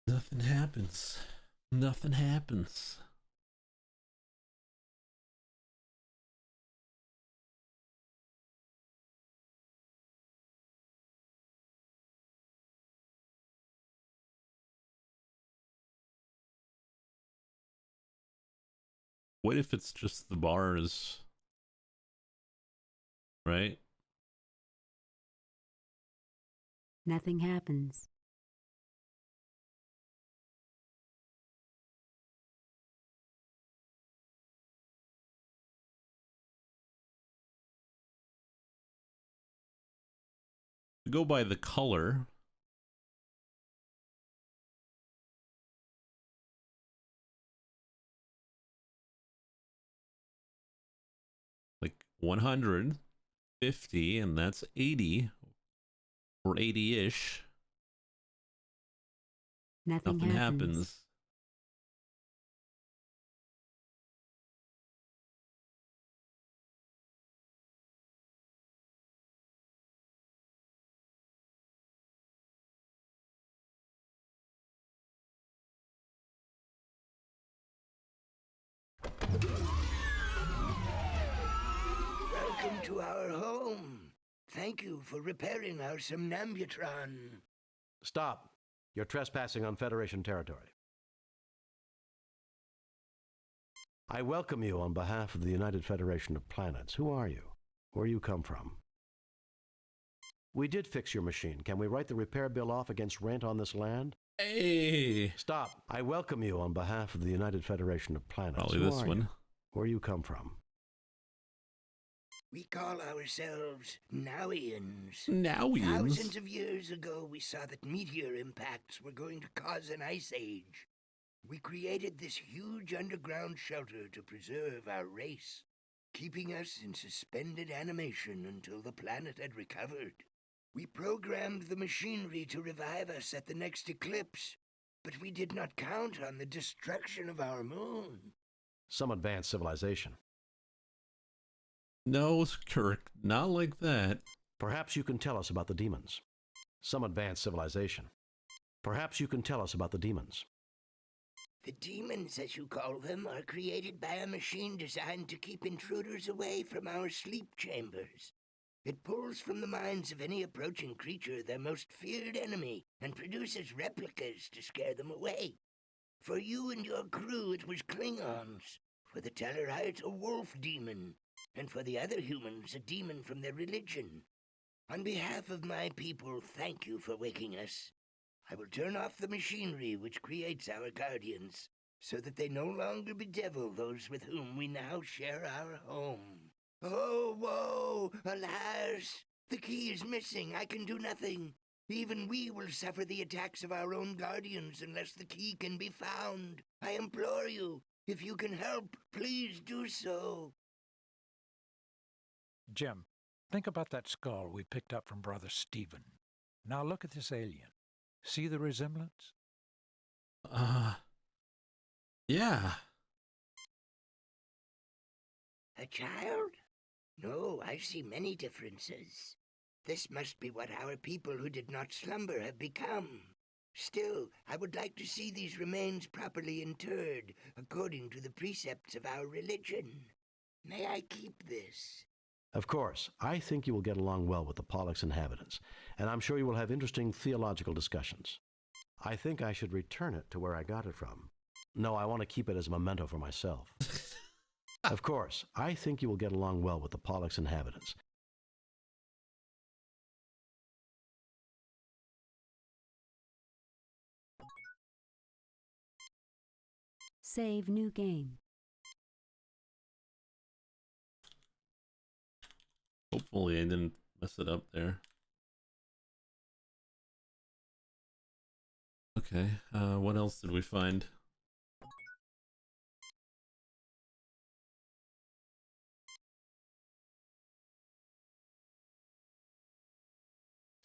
Nothing happens. Nothing happens. What if it's just the bars? Right? Nothing happens. We go by the color. Like 150, and that's 80 or 80-ish. Nothing Nothing happens. happens. Welcome to our home. Thank you for repairing our somnambutron. Stop. You're trespassing on Federation territory. I welcome you on behalf of the United Federation of Planets. Who are you? Where you come from? We did fix your machine. Can we write the repair bill off against rent on this land? Hey! Stop. I welcome you on behalf of the United Federation of Planets. Probably Who this are one. you? Where you come from? We call ourselves Nowians. Nowians? Thousands of years ago, we saw that meteor impacts were going to cause an ice age. We created this huge underground shelter to preserve our race, keeping us in suspended animation until the planet had recovered. We programmed the machinery to revive us at the next eclipse, but we did not count on the destruction of our moon. Some advanced civilization. No, Kirk, not like that. Perhaps you can tell us about the demons. Some advanced civilization. Perhaps you can tell us about the demons. The demons, as you call them, are created by a machine designed to keep intruders away from our sleep chambers. It pulls from the minds of any approaching creature their most feared enemy and produces replicas to scare them away. For you and your crew, it was Klingons. For the Tellarites, a wolf demon. And for the other humans, a demon from their religion. On behalf of my people, thank you for waking us. I will turn off the machinery which creates our guardians, so that they no longer bedevil those with whom we now share our home. Oh, woe! Alas! The key is missing. I can do nothing. Even we will suffer the attacks of our own guardians unless the key can be found. I implore you, if you can help, please do so. Jim, think about that skull we picked up from Brother Stephen. Now look at this alien. See the resemblance? Yeah. A child? No, I see many differences. This must be what our people who did not slumber have become. Still, I would like to see these remains properly interred, according to the precepts of our religion. May I keep this? Of course, I think you will get along well with the Pollux inhabitants, and I'm sure you will have interesting theological discussions. I think I should return it to where I got it from. No, I want to keep it as a memento for myself. Of course, I think you will get along well with the Pollux inhabitants, Save new game. Hopefully I didn't mess it up there. Okay, what else did we find?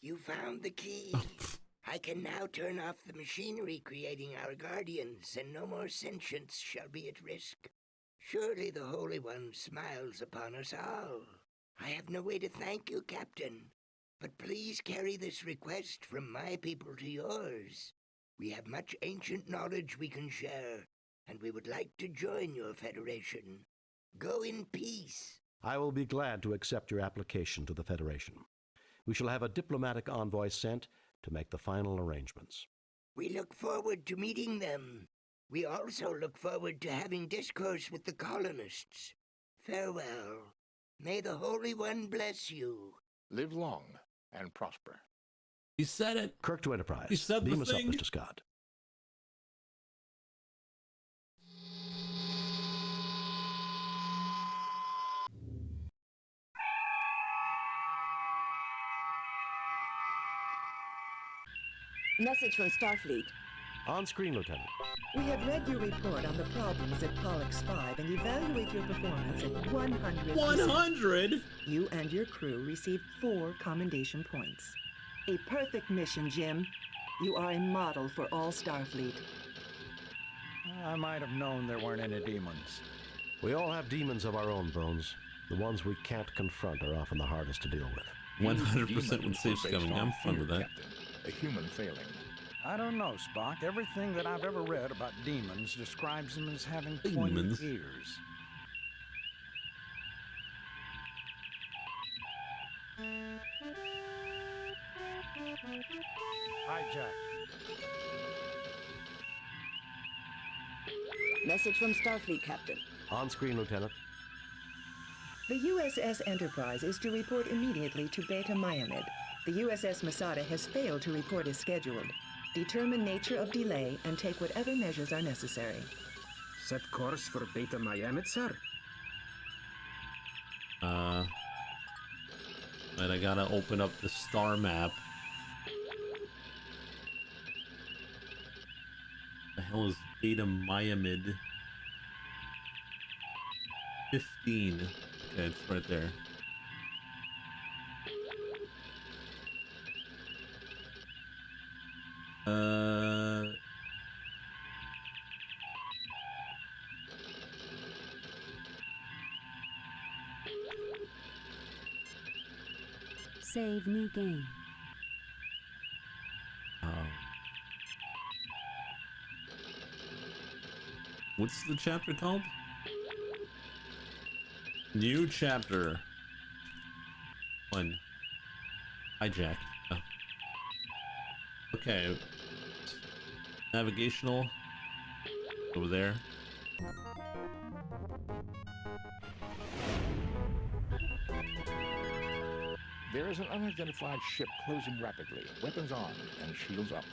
You found the key. I can now turn off the machinery creating our guardians, and no more sentience shall be at risk. Surely the Holy One smiles upon us all. I have no way to thank you, Captain, but please carry this request from my people to yours. We have much ancient knowledge we can share, and we would like to join your Federation. Go in peace. I will be glad to accept your application to the Federation. We shall have a diplomatic envoy sent to make the final arrangements. We look forward to meeting them. We also look forward to having discourse with the colonists. Farewell. May the Holy One bless you. Live long and prosper. He said it. Kirk to Enterprise. He said Beam the us up, thing. Mr. Scott. Message from Starfleet. On screen, Lieutenant. We have read your report on the problems at Pollux 5 and evaluate your performance at 100. 100? You and your crew received 4 commendation points. A perfect mission, Jim. You are a model for all Starfleet. I might have known there weren't any demons. We all have demons of our own, Bones. The ones we can't confront are often the hardest to deal with. 100% when safe's coming. I'm fine with that. Captain, a human failing. I don't know, Spock. Everything that I've ever read about demons describes them as having pointy Demons? ears. Hijack. Message from Starfleet, Captain. On screen, Lieutenant. The USS Enterprise is to report immediately to Beta Myamid. The USS Masada has failed to report as scheduled. Determine nature of delay and take whatever measures are necessary. Set course for Beta Myamid, sir. But I gotta open up the star map. The hell is Beta Myamid? 15. Okay, it's right there. Save new game. What's the chapter called? New chapter. 1. Hijacked. Oh. Okay. Navigational. Over there. There is an unidentified ship closing rapidly, weapons armed and shields up.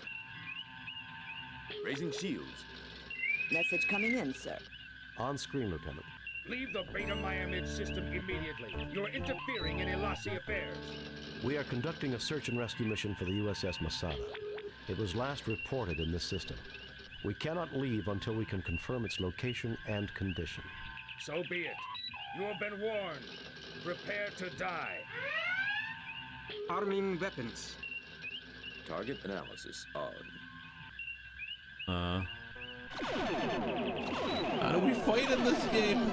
Raising shields. Message coming in, sir. On screen, Lieutenant. Leave the Beta Myamid system immediately. You're interfering in Elasi affairs. We are conducting a search and rescue mission for the USS Masada. It was last reported in this system. We cannot leave until we can confirm its location and condition. So be it. You have been warned. Prepare to die. Arming weapons. Target analysis on. How do we fight in this game?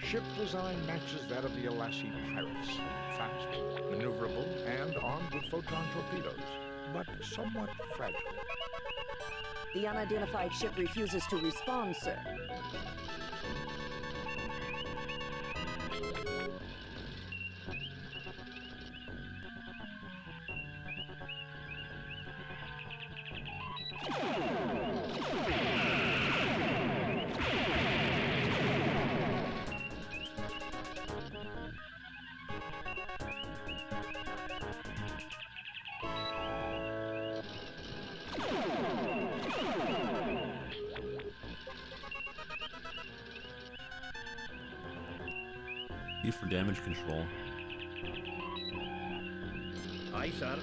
Ship design matches that of the Elasi pirates. Fast, maneuverable, and armed with photon torpedoes, but somewhat fragile. The unidentified ship refuses to respond, sir. E for damage control. Aye, sir.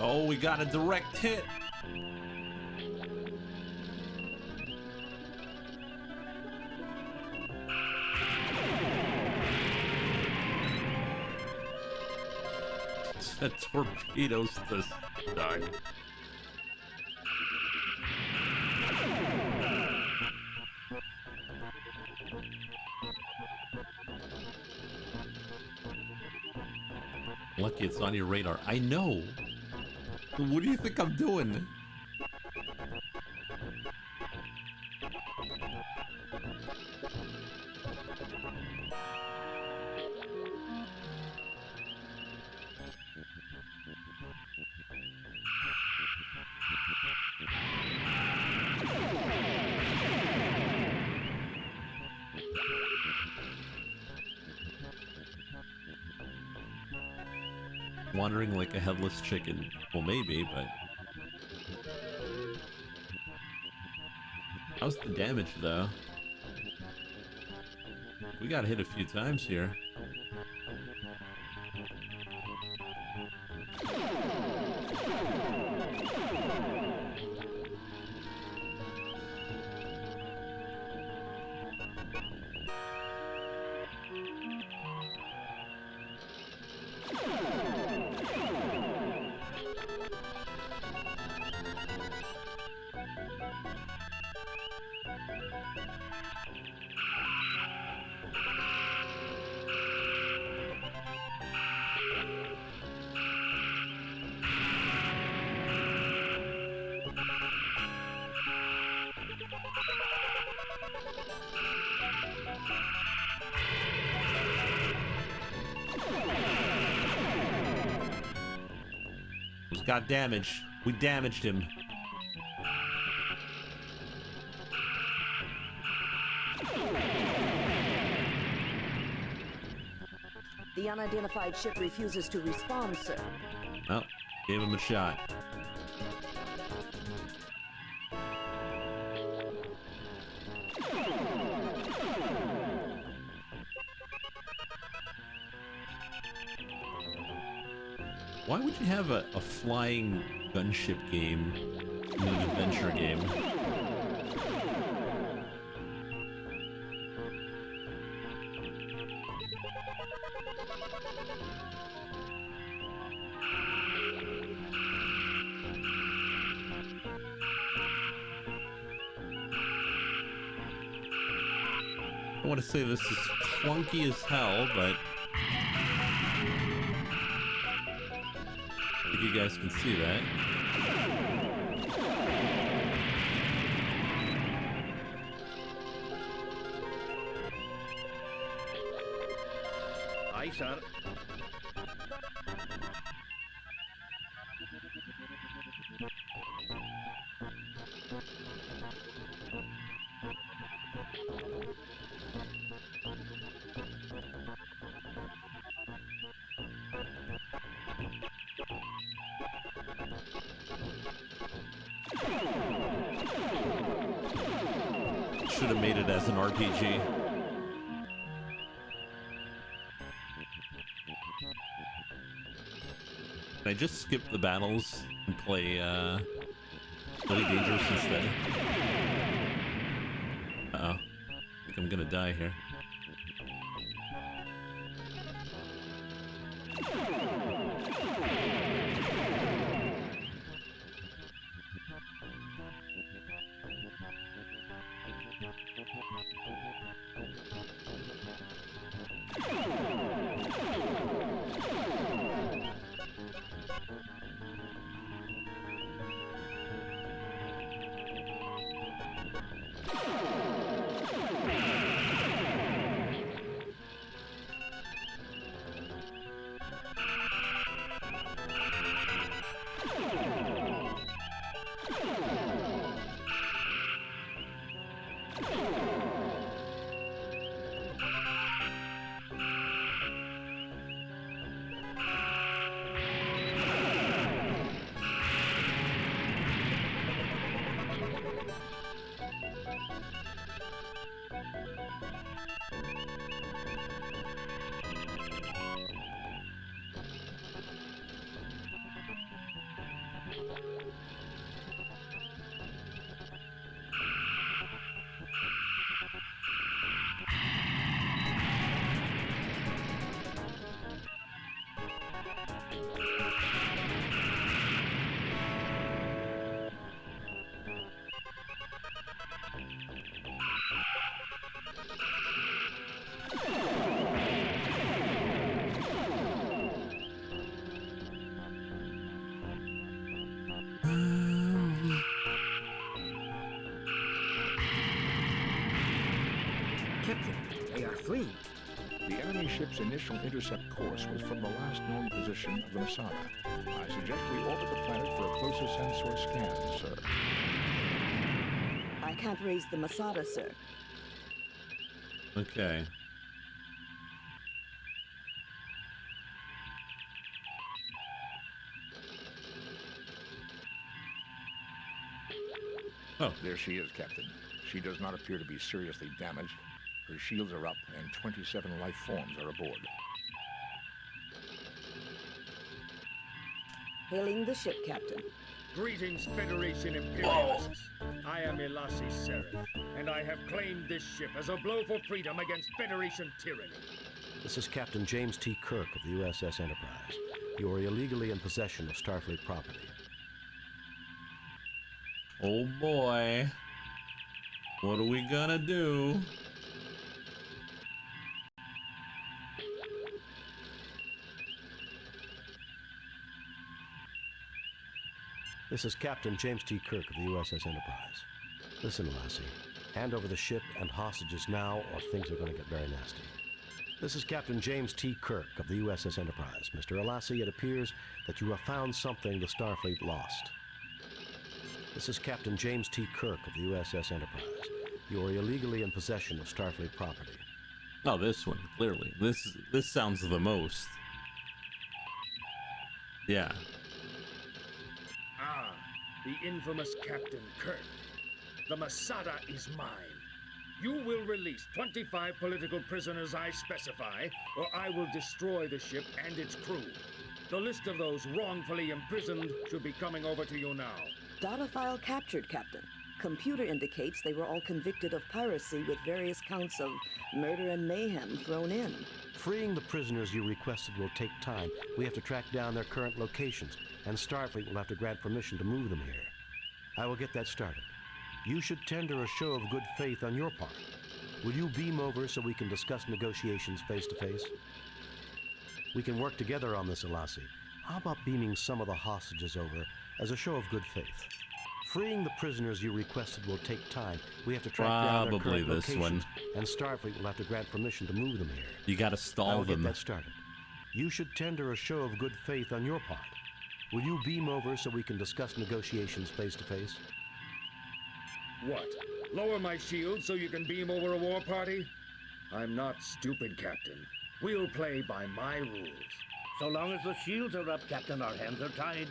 Oh, we got a direct hit. That torpedoes this thing. Lucky it's on your radar. I know. What do you think I'm doing? Wandering like a headless chicken. Well, maybe, but... How's the damage, though? We got hit a few times here. He's got damage. We damaged him. The unidentified ship refuses to respond, sir. Well, gave him a shot. Why would you have a flying gunship game in an adventure game? I want to say this is clunky as hell, but I think you guys can see that. Aye, sir. Should have made it as an RPG. Can I just skip the battles and play Really Dangerous instead? Uh-oh. I think I'm gonna die here. Captain, they are fleeing. The enemy ship's initial intercept course was from the last known position of the Masada. I suggest we orbit the planet for a closer sensor scan, sir. I can't raise the Masada, sir. Okay. Oh, there she is, Captain. She does not appear to be seriously damaged. Her shields are up, and 27 life forms are aboard. Hailing the ship, Captain. Greetings, Federation Imperialists. I am Elasi Seraph, and I have claimed this ship as a blow for freedom against Federation tyranny. This is Captain James T. Kirk of the USS Enterprise. You are illegally in possession of Starfleet property. Oh boy. What are we gonna do? This is Captain James T. Kirk of the USS Enterprise. Listen, Lassie. Hand over the ship and hostages now, or things are going to get very nasty. This is Captain James T. Kirk of the USS Enterprise. Mr. Elassie, it appears that you have found something the Starfleet lost. This is Captain James T. Kirk of the USS Enterprise. You are illegally in possession of Starfleet property. Oh, this one, clearly. This sounds the most. Yeah. Ah, the infamous Captain Kirk. The Masada is mine. You will release 25 political prisoners I specify, or I will destroy the ship and its crew. The list of those wrongfully imprisoned should be coming over to you now. Data file captured, Captain. Computer indicates they were all convicted of piracy with various counts of murder and mayhem thrown in. Freeing the prisoners you requested will take time. We have to track down their current locations, and Starfleet will have to grant permission to move them here. I will get that started. You should tender a show of good faith on your part. Will you beam over so we can discuss negotiations face to face? We can work together on this, Elassie. How about beaming some of the hostages over as a show of good faith? Freeing the prisoners you requested will take time. We have to track down their current locations, and Starfleet will have to grant permission to move them here. You gotta stall I'll them. Get that started. You should tender a show of good faith on your part. Will you beam over so we can discuss negotiations face to face? What? Lower my shield so you can beam over a war party? I'm not stupid, Captain. We'll play by my rules. So long as the shields are up, Captain, our hands are tied.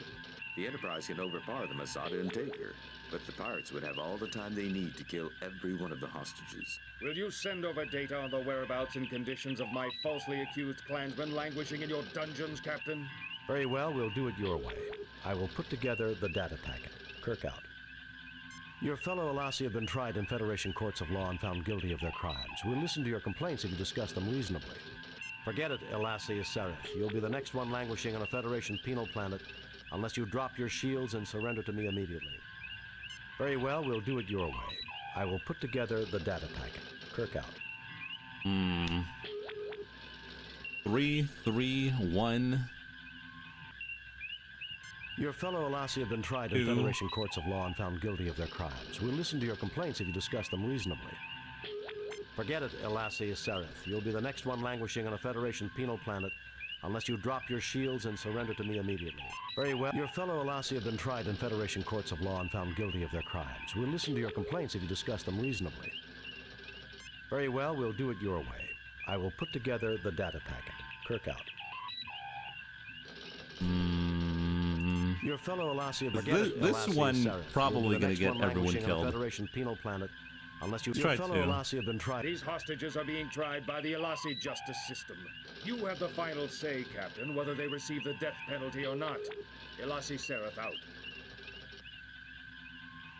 The Enterprise can overpower the Masada and take her, but the pirates would have all the time they need to kill every one of the hostages. Will you send over data on the whereabouts and conditions of my falsely accused clansmen languishing in your dungeons, Captain? Very well, we'll do it your way. I will put together the data packet. Kirk out. Your fellow Elassie have been tried in Federation courts of law and found guilty of their crimes. We'll listen to your complaints if you discuss them reasonably. Forget it, Elassie Seraph. You'll be the next one languishing on a Federation penal planet unless you drop your shields and surrender to me immediately. Very well, we'll do it your way. I will put together the data packet. Kirk out. 3, 3, 1. Your fellow Elassie have been tried in Federation courts of law and found guilty of their crimes. We'll listen to your complaints if you discuss them reasonably. Forget it, Elassie Seraph. You'll be the next one languishing on a Federation penal planet unless you drop your shields and surrender to me immediately. Very well. Your fellow Elassie have been tried in Federation courts of law and found guilty of their crimes. We'll listen to your complaints if you discuss them reasonably. Very well, we'll do it your way. I will put together the data packet. Kirk out. Your fellow Elassie, this one probably going to get everyone killed. Federation penal planet, unless you your fellow Elassie have been tried. These hostages are being tried by the Elassie justice system. You have the final say, Captain, whether they receive the death penalty or not. Elassie Seraph out.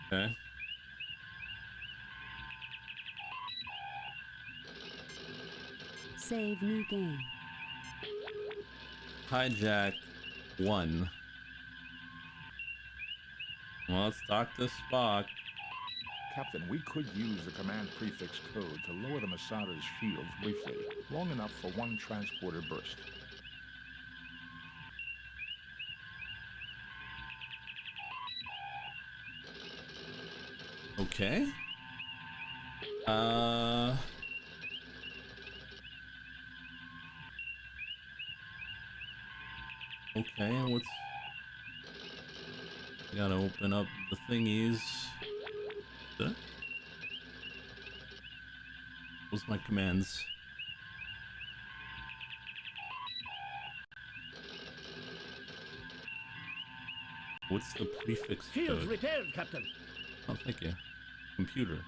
Okay. Save new game. Hijack 1. Well, let's talk to Spock. Captain, we could use the command prefix code to lower the Masada's shields briefly, long enough for one transporter burst. Okay. Okay, what's... Gotta open up the thingies. What's my commands? What's the prefix Shields code? repaired, Captain. Oh, thank you. Computer.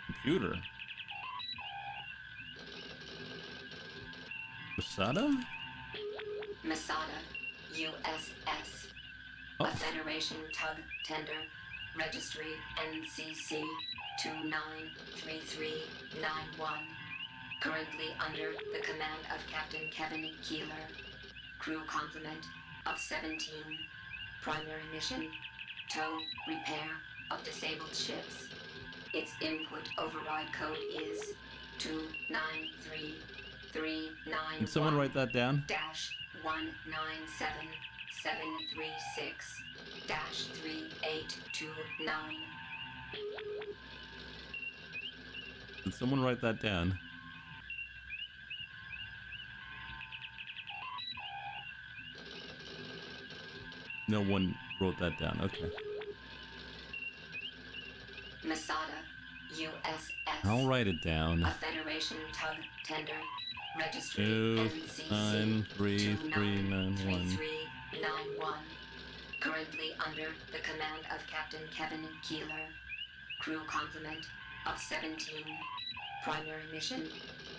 Computer. Masada? Masada, USS. Oh. A Federation tug tender. Registry NCC 293391. Currently under the command of Captain Kevin Keeler. Crew complement of 17. Primary mission, tow, repair of disabled ships. Its input override code is 293391. Can someone write that down? -197736-3829. Can someone write that down? No one wrote that down. Okay. Masada, USS. I'll write it down. A Federation tug tender. Registry 293391. 91. Currently under the command of Captain Kevin Keeler. Crew complement of 17. Primary mission,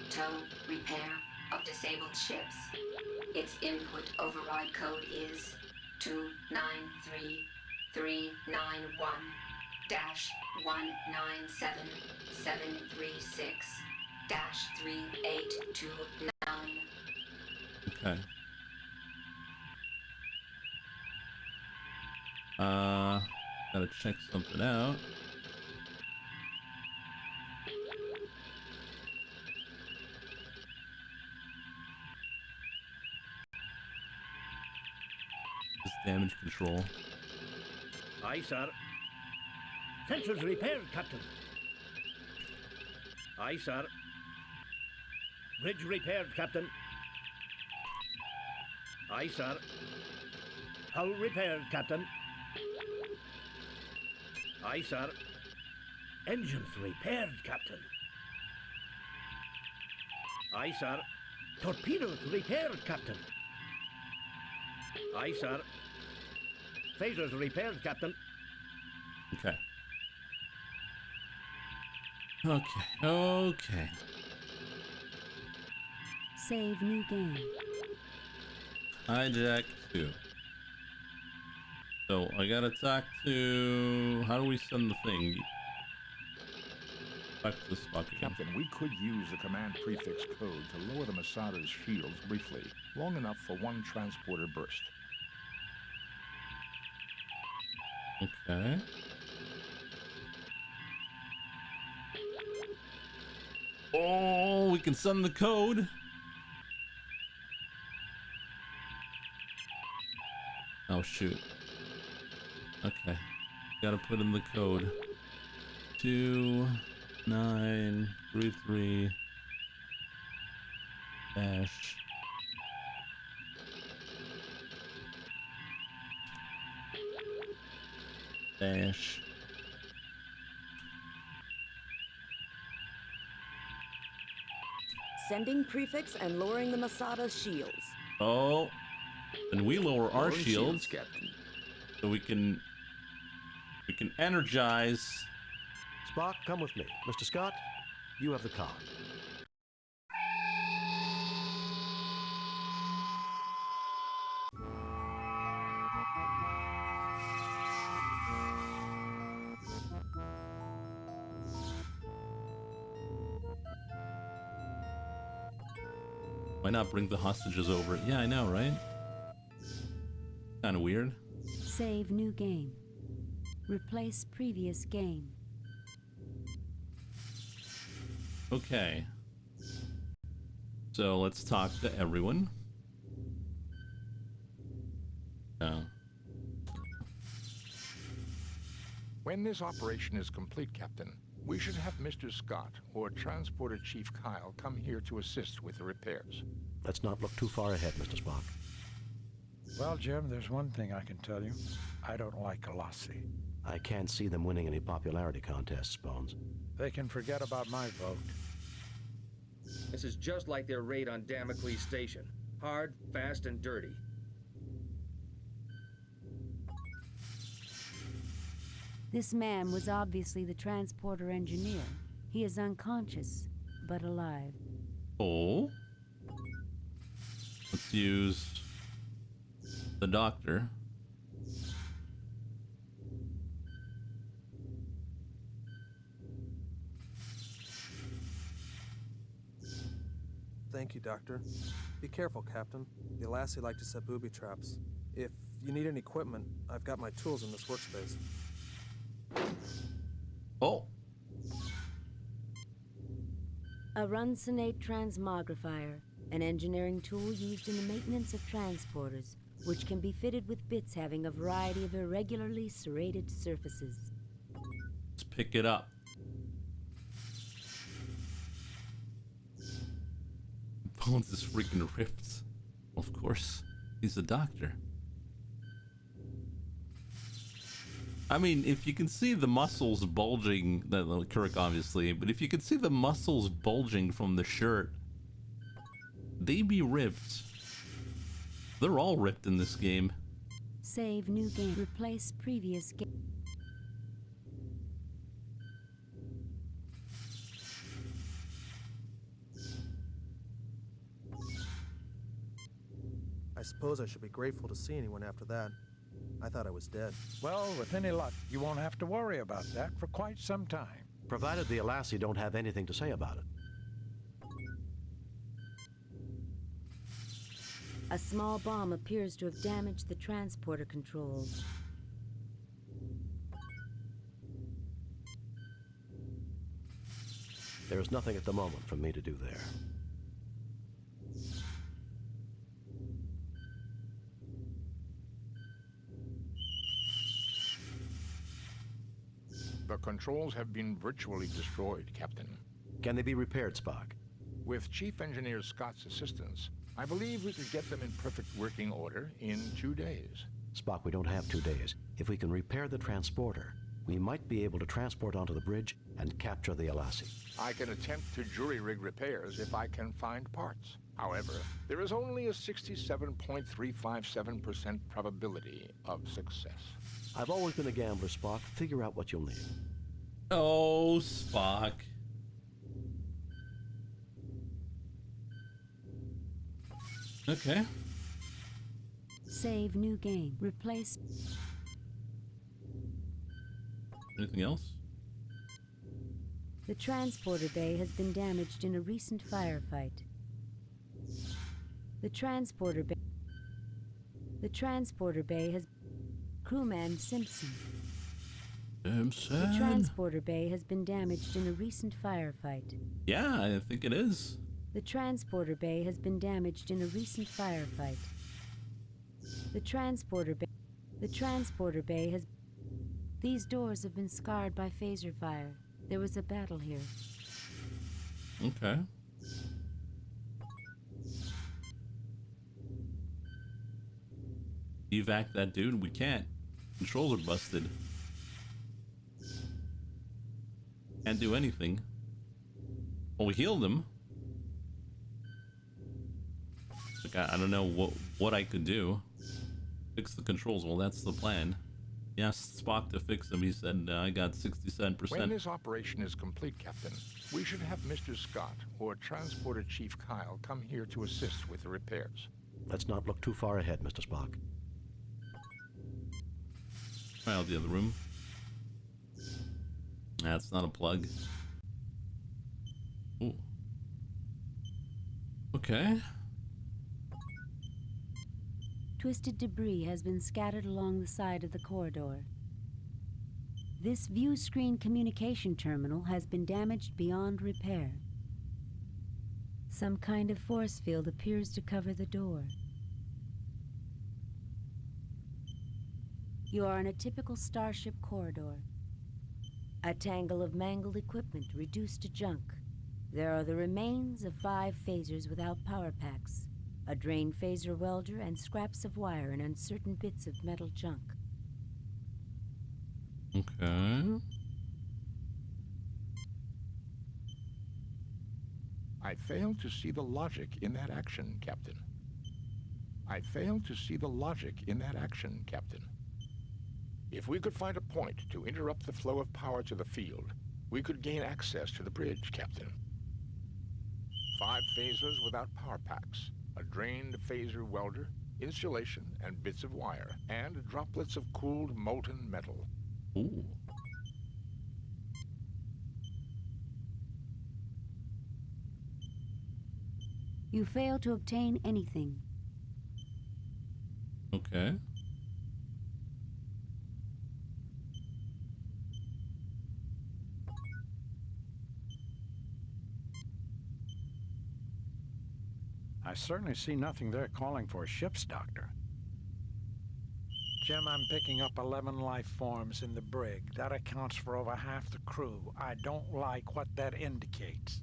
tow, repair of disabled ships. Its input override code is 293391-197736-3829. Okay. Gotta check something out. This damage control. Aye, sir. Sensors repaired, Captain. Aye, sir. Bridge repaired, Captain. Aye, sir. Hull repaired, Captain. Aye, sir. Engines repaired, Captain. Aye, sir. Torpedoes repaired, Captain. Aye, sir. Phasers repaired, Captain. Okay. Okay. Save new game. Hijack 2. So I gotta talk to... How do we send the thing? Back to the spot again. Captain, we could use the command prefix code to lower the Masada's shields briefly, long enough for one transporter burst. Okay. Oh, we can send the code. Oh, shoot. Okay. Gotta put in the code. 2933 dash dash Sending prefix and lowering the Masada's shields. Oh, and we lower our shields, Captain. So we can energize. Spock, come with me. Mr. Scott, you have the con. Why not bring the hostages over? Yeah, I know, right? Kind of weird. Save new game. Replace previous game. Okay. So let's talk to everyone. Oh. When this operation is complete, Captain, we should have Mr. Scott or Transporter Chief Kyle come here to assist with the repairs. Let's not look too far ahead, Mr. Spock. Well, Jim, there's one thing I can tell you. I don't like Colossi. I can't see them winning any popularity contests, Bones. They can forget about my vote. This is just like their raid on Damocles Station. Hard, fast, and dirty. This man was obviously the transporter engineer. He is unconscious, but alive. Oh. Let's use the doctor. Thank you, Doctor. Be careful, Captain. The Alassi like to set booby traps. If you need any equipment, I've got my tools in this workspace. Oh. A Runcinate transmogrifier, an engineering tool used in the maintenance of transporters, which can be fitted with bits having a variety of irregularly serrated surfaces. Let's pick it up. Bones is freaking ripped. Of course, he's a doctor. I mean, if you can see the muscles bulging, Kirk obviously, but if you can see the muscles bulging from the shirt, they be ripped. They're all ripped in this game. Save new game. Replace previous game. I suppose I should be grateful to see anyone after that. I thought I was dead. Well, with any luck, you won't have to worry about that for quite some time. Provided the Alassi don't have anything to say about it. A small bomb appears to have damaged the transporter controls. There is nothing at the moment for me to do there. The controls have been virtually destroyed, Captain. Can they be repaired, Spock? With Chief Engineer Scott's assistance, I believe we could get them in perfect working order in 2 days. Spock, we don't have 2 days. If we can repair the transporter, we might be able to transport onto the bridge and capture the Alassi. I can attempt to jury-rig repairs if I can find parts. However, there is only a 67.357% probability of success. I've always been a gambler, Spock. Figure out what you'll need. Oh, Spock. Okay. Save new game. Replace. Anything else? The transporter bay has been damaged in a recent firefight. The transporter bay has... Crewman Simpson. The transporter bay has been damaged in a recent firefight. Yeah, I think it is. The transporter bay has been damaged in a recent firefight. The transporter bay has... These doors have been scarred by phaser fire. There was a battle here. Okay. Evac that dude? We can't. Controls are busted. Can't do anything. Well, we healed him. Like, I don't know what I could do. Fix the controls. Well, that's the plan. He asked Spock to fix them. He said, I got 67%. When this operation is complete, Captain, we should have Mr. Scott or Transporter Chief Kyle come here to assist with the repairs. Let's not look too far ahead, Mr. Spock. Try out the other room. That's not a plug. Ooh. Okay. Twisted debris has been scattered along the side of the corridor. This view screen communication terminal has been damaged beyond repair. Some kind of force field appears to cover the door. You are in a typical starship corridor. A tangle of mangled equipment reduced to junk. There are the remains of 5 phasers without power packs, a drained phaser welder, and scraps of wire and uncertain bits of metal junk. Okay. I fail to see the logic in that action, Captain. I fail to see the logic in that action, Captain. If we could find a point to interrupt the flow of power to the field, we could gain access to the bridge, Captain. 5 phasers without power packs, a drained phaser welder, insulation and bits of wire, and droplets of cooled molten metal. Ooh. You fail to obtain anything. Okay. I certainly see nothing there calling for a ship's doctor. Jim, I'm picking up 11 life forms in the brig. That accounts for over half the crew. I don't like what that indicates.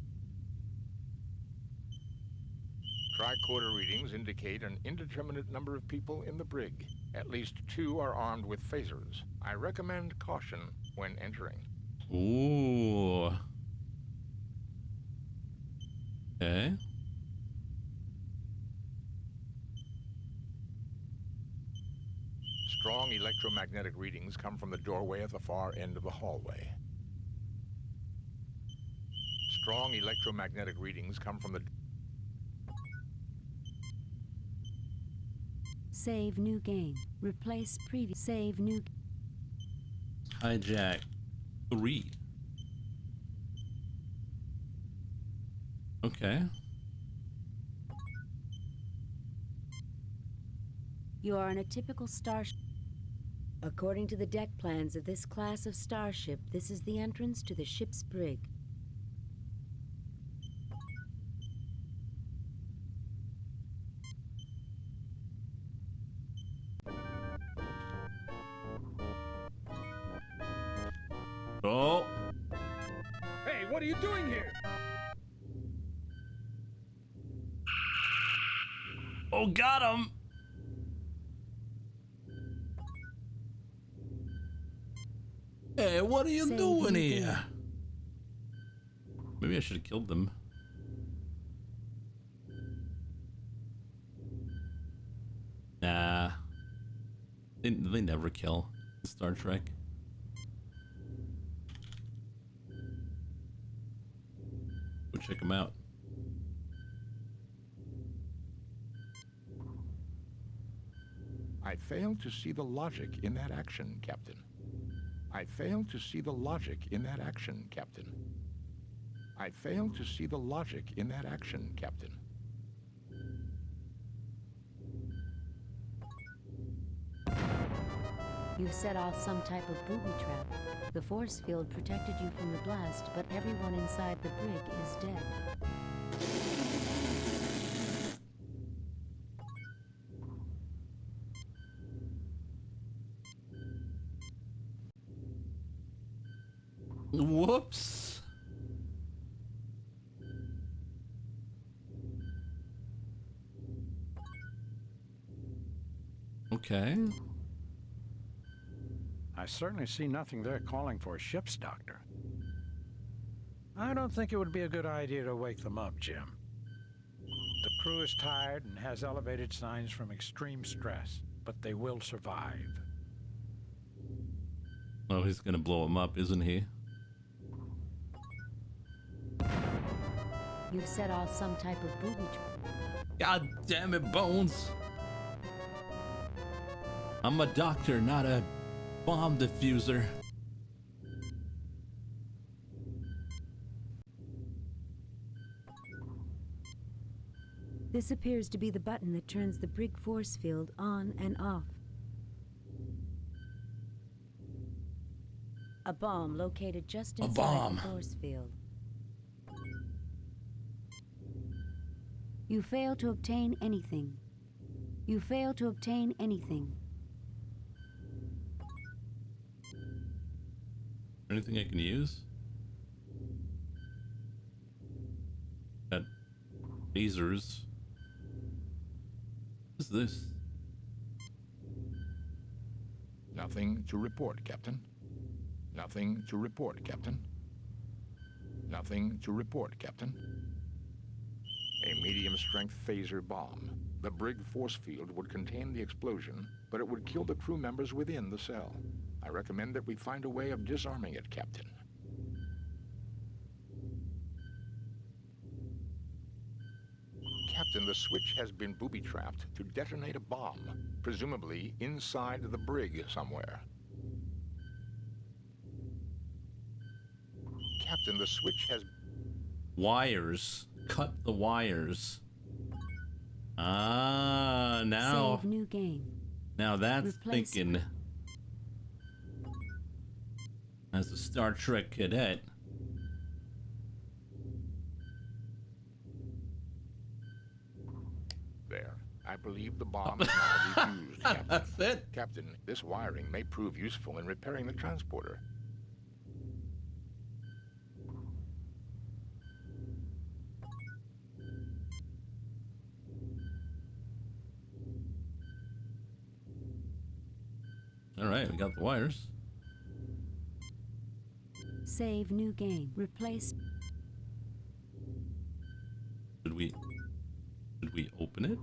Tricorder readings indicate an indeterminate number of people in the brig. At least 2 are armed with phasers. I recommend caution when entering. Ooh. Okay. Strong electromagnetic readings come from the doorway at the far end of the hallway. Strong electromagnetic readings come from the... Save new game. Replace previous. Save new. Hijack 3. Okay. You are on a typical starship. According to the deck plans of this class of starship, this is the entrance to the ship's brig. Oh. Hey, what are you doing here? Oh, got him. Hey, what are you doing here? Maybe I should have killed them. Nah. They never kill in Star Trek. Go check them out. I fail to see the logic in that action, Captain. I fail to see the logic in that action, Captain. I fail to see the logic in that action, Captain. You've set off some type of booby trap. The force field protected you from the blast, but everyone inside the brig is dead. Whoops. Okay. I certainly see nothing there calling for a ship's doctor. I don't think it would be a good idea to wake them up, Jim. The crew is tired and has elevated signs from extreme stress, but they will survive. Oh, he's gonna blow him up, isn't he? You've set off some type of booby trap. God damn it, Bones. I'm a doctor, not a bomb diffuser. This appears to be the button that turns the brig force field on and off. A bomb located just inside the force field. You fail to obtain anything. You fail to obtain anything. Anything I can use? Got lasers. What is this? Nothing to report, Captain. Nothing to report, Captain. Nothing to report, Captain. A medium-strength phaser bomb. The brig force field would contain the explosion, but it would kill the crew members within the cell. I recommend that we find a way of disarming it, Captain. Captain, the switch has been booby-trapped to detonate a bomb, presumably inside the brig somewhere. Captain, the switch has... Wires. Cut the wires. Ah, now... Save new game. Now that's Replace thinking... As a Star Trek cadet. There. I believe the bomb is now defused, Captain. That's it. Captain, this wiring may prove useful in repairing the transporter. All right, we got the wires. Save new game. Replace. Should we open it?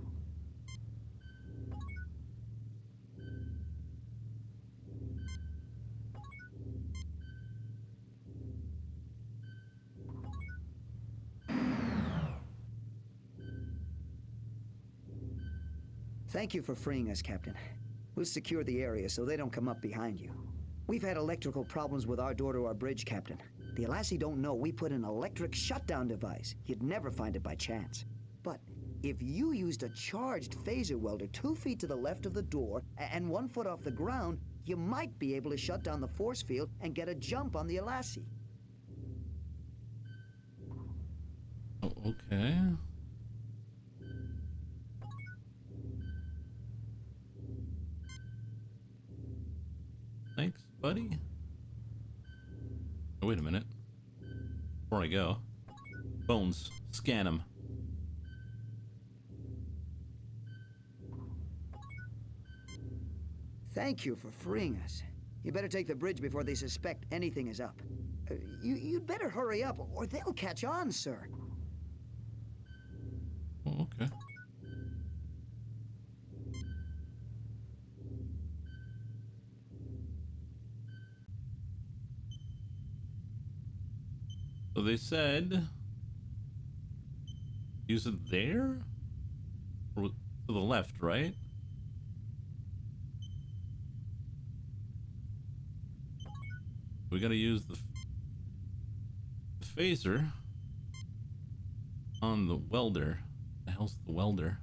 Thank you for freeing us, Captain. We'll secure the area so they don't come up behind you. We've had electrical problems with our door to our bridge, Captain. The Alassi don't know we put an electric shutdown device. You'd never find it by chance. But if you used a charged phaser welder 2 feet to the left of the door and 1 foot off the ground, you might be able to shut down the force field and get a jump on the Alassi. Oh, okay. Thanks, buddy. Oh, wait a minute. Before I go. Bones. Scan them. Thank you for freeing us. You better take the bridge before they suspect anything is up. You'd better hurry up, or they'll catch on, sir. Oh, okay. So they said use it there? Or to the left, right? We gotta use the phaser on the welder. The hell's the welder?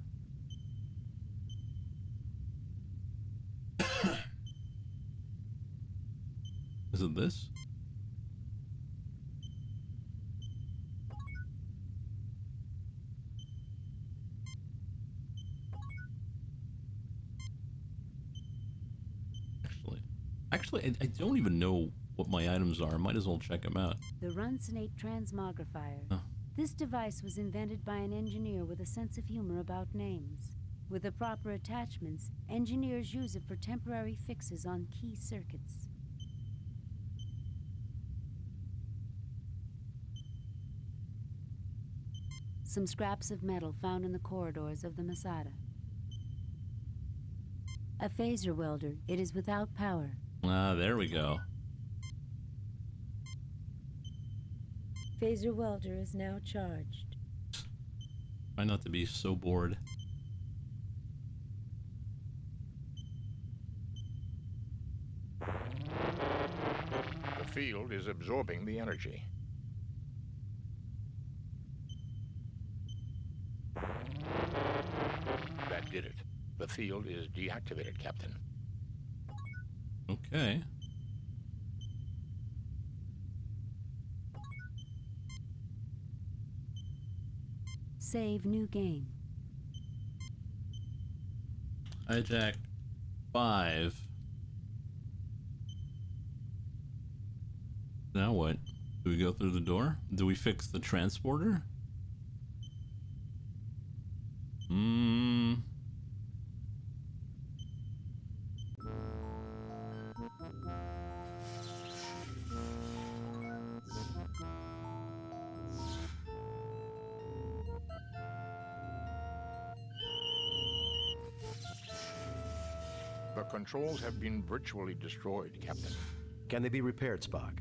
Is it this? Actually, I don't even know what my items are. Might as well check them out. The Runsonate Transmogrifier. Oh. This device was invented by an engineer with a sense of humor about names. With the proper attachments, engineers use it for temporary fixes on key circuits. Some scraps of metal found in the corridors of the Masada. A phaser welder. It is without power. Ah, there we go. Phaser welder is now charged. Try not to be so bored. The field is absorbing the energy. That did it. The field is deactivated, Captain. Okay. Save new game. Hijack 5. Now what? Do we go through the door? Do we fix the transporter? The controls have been virtually destroyed, Captain. Can they be repaired, Spock?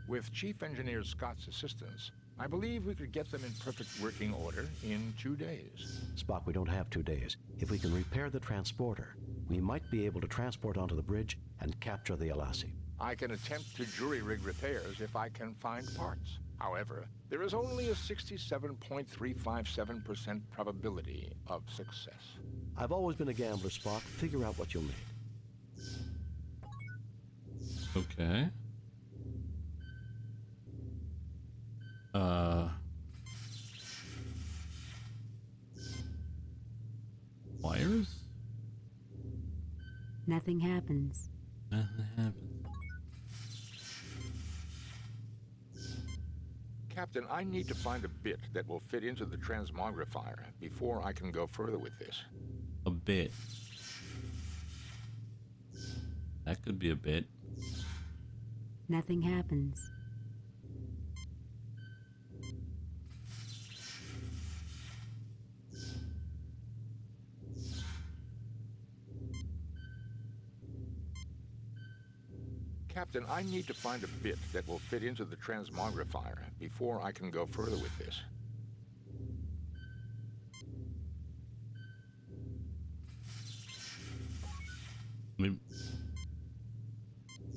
With Chief Engineer Scott's assistance, I believe we could get them in perfect working order in 2 days. Spock, we don't have 2 days. If we can repair the transporter, we might be able to transport onto the bridge and capture the Alassi. I can attempt to jury-rig repairs if I can find parts. However, there is only a 67.357% probability of success. I've always been a gambler, Spock. Figure out what you'll need. Okay. Wires? Nothing happens. Nothing happens. Captain, I need to find a bit that will fit into the transmogrifier before I can go further with this. A bit. That could be a bit. Nothing happens. Captain, I need to find a bit that will fit into the transmogrifier before I can go further with this.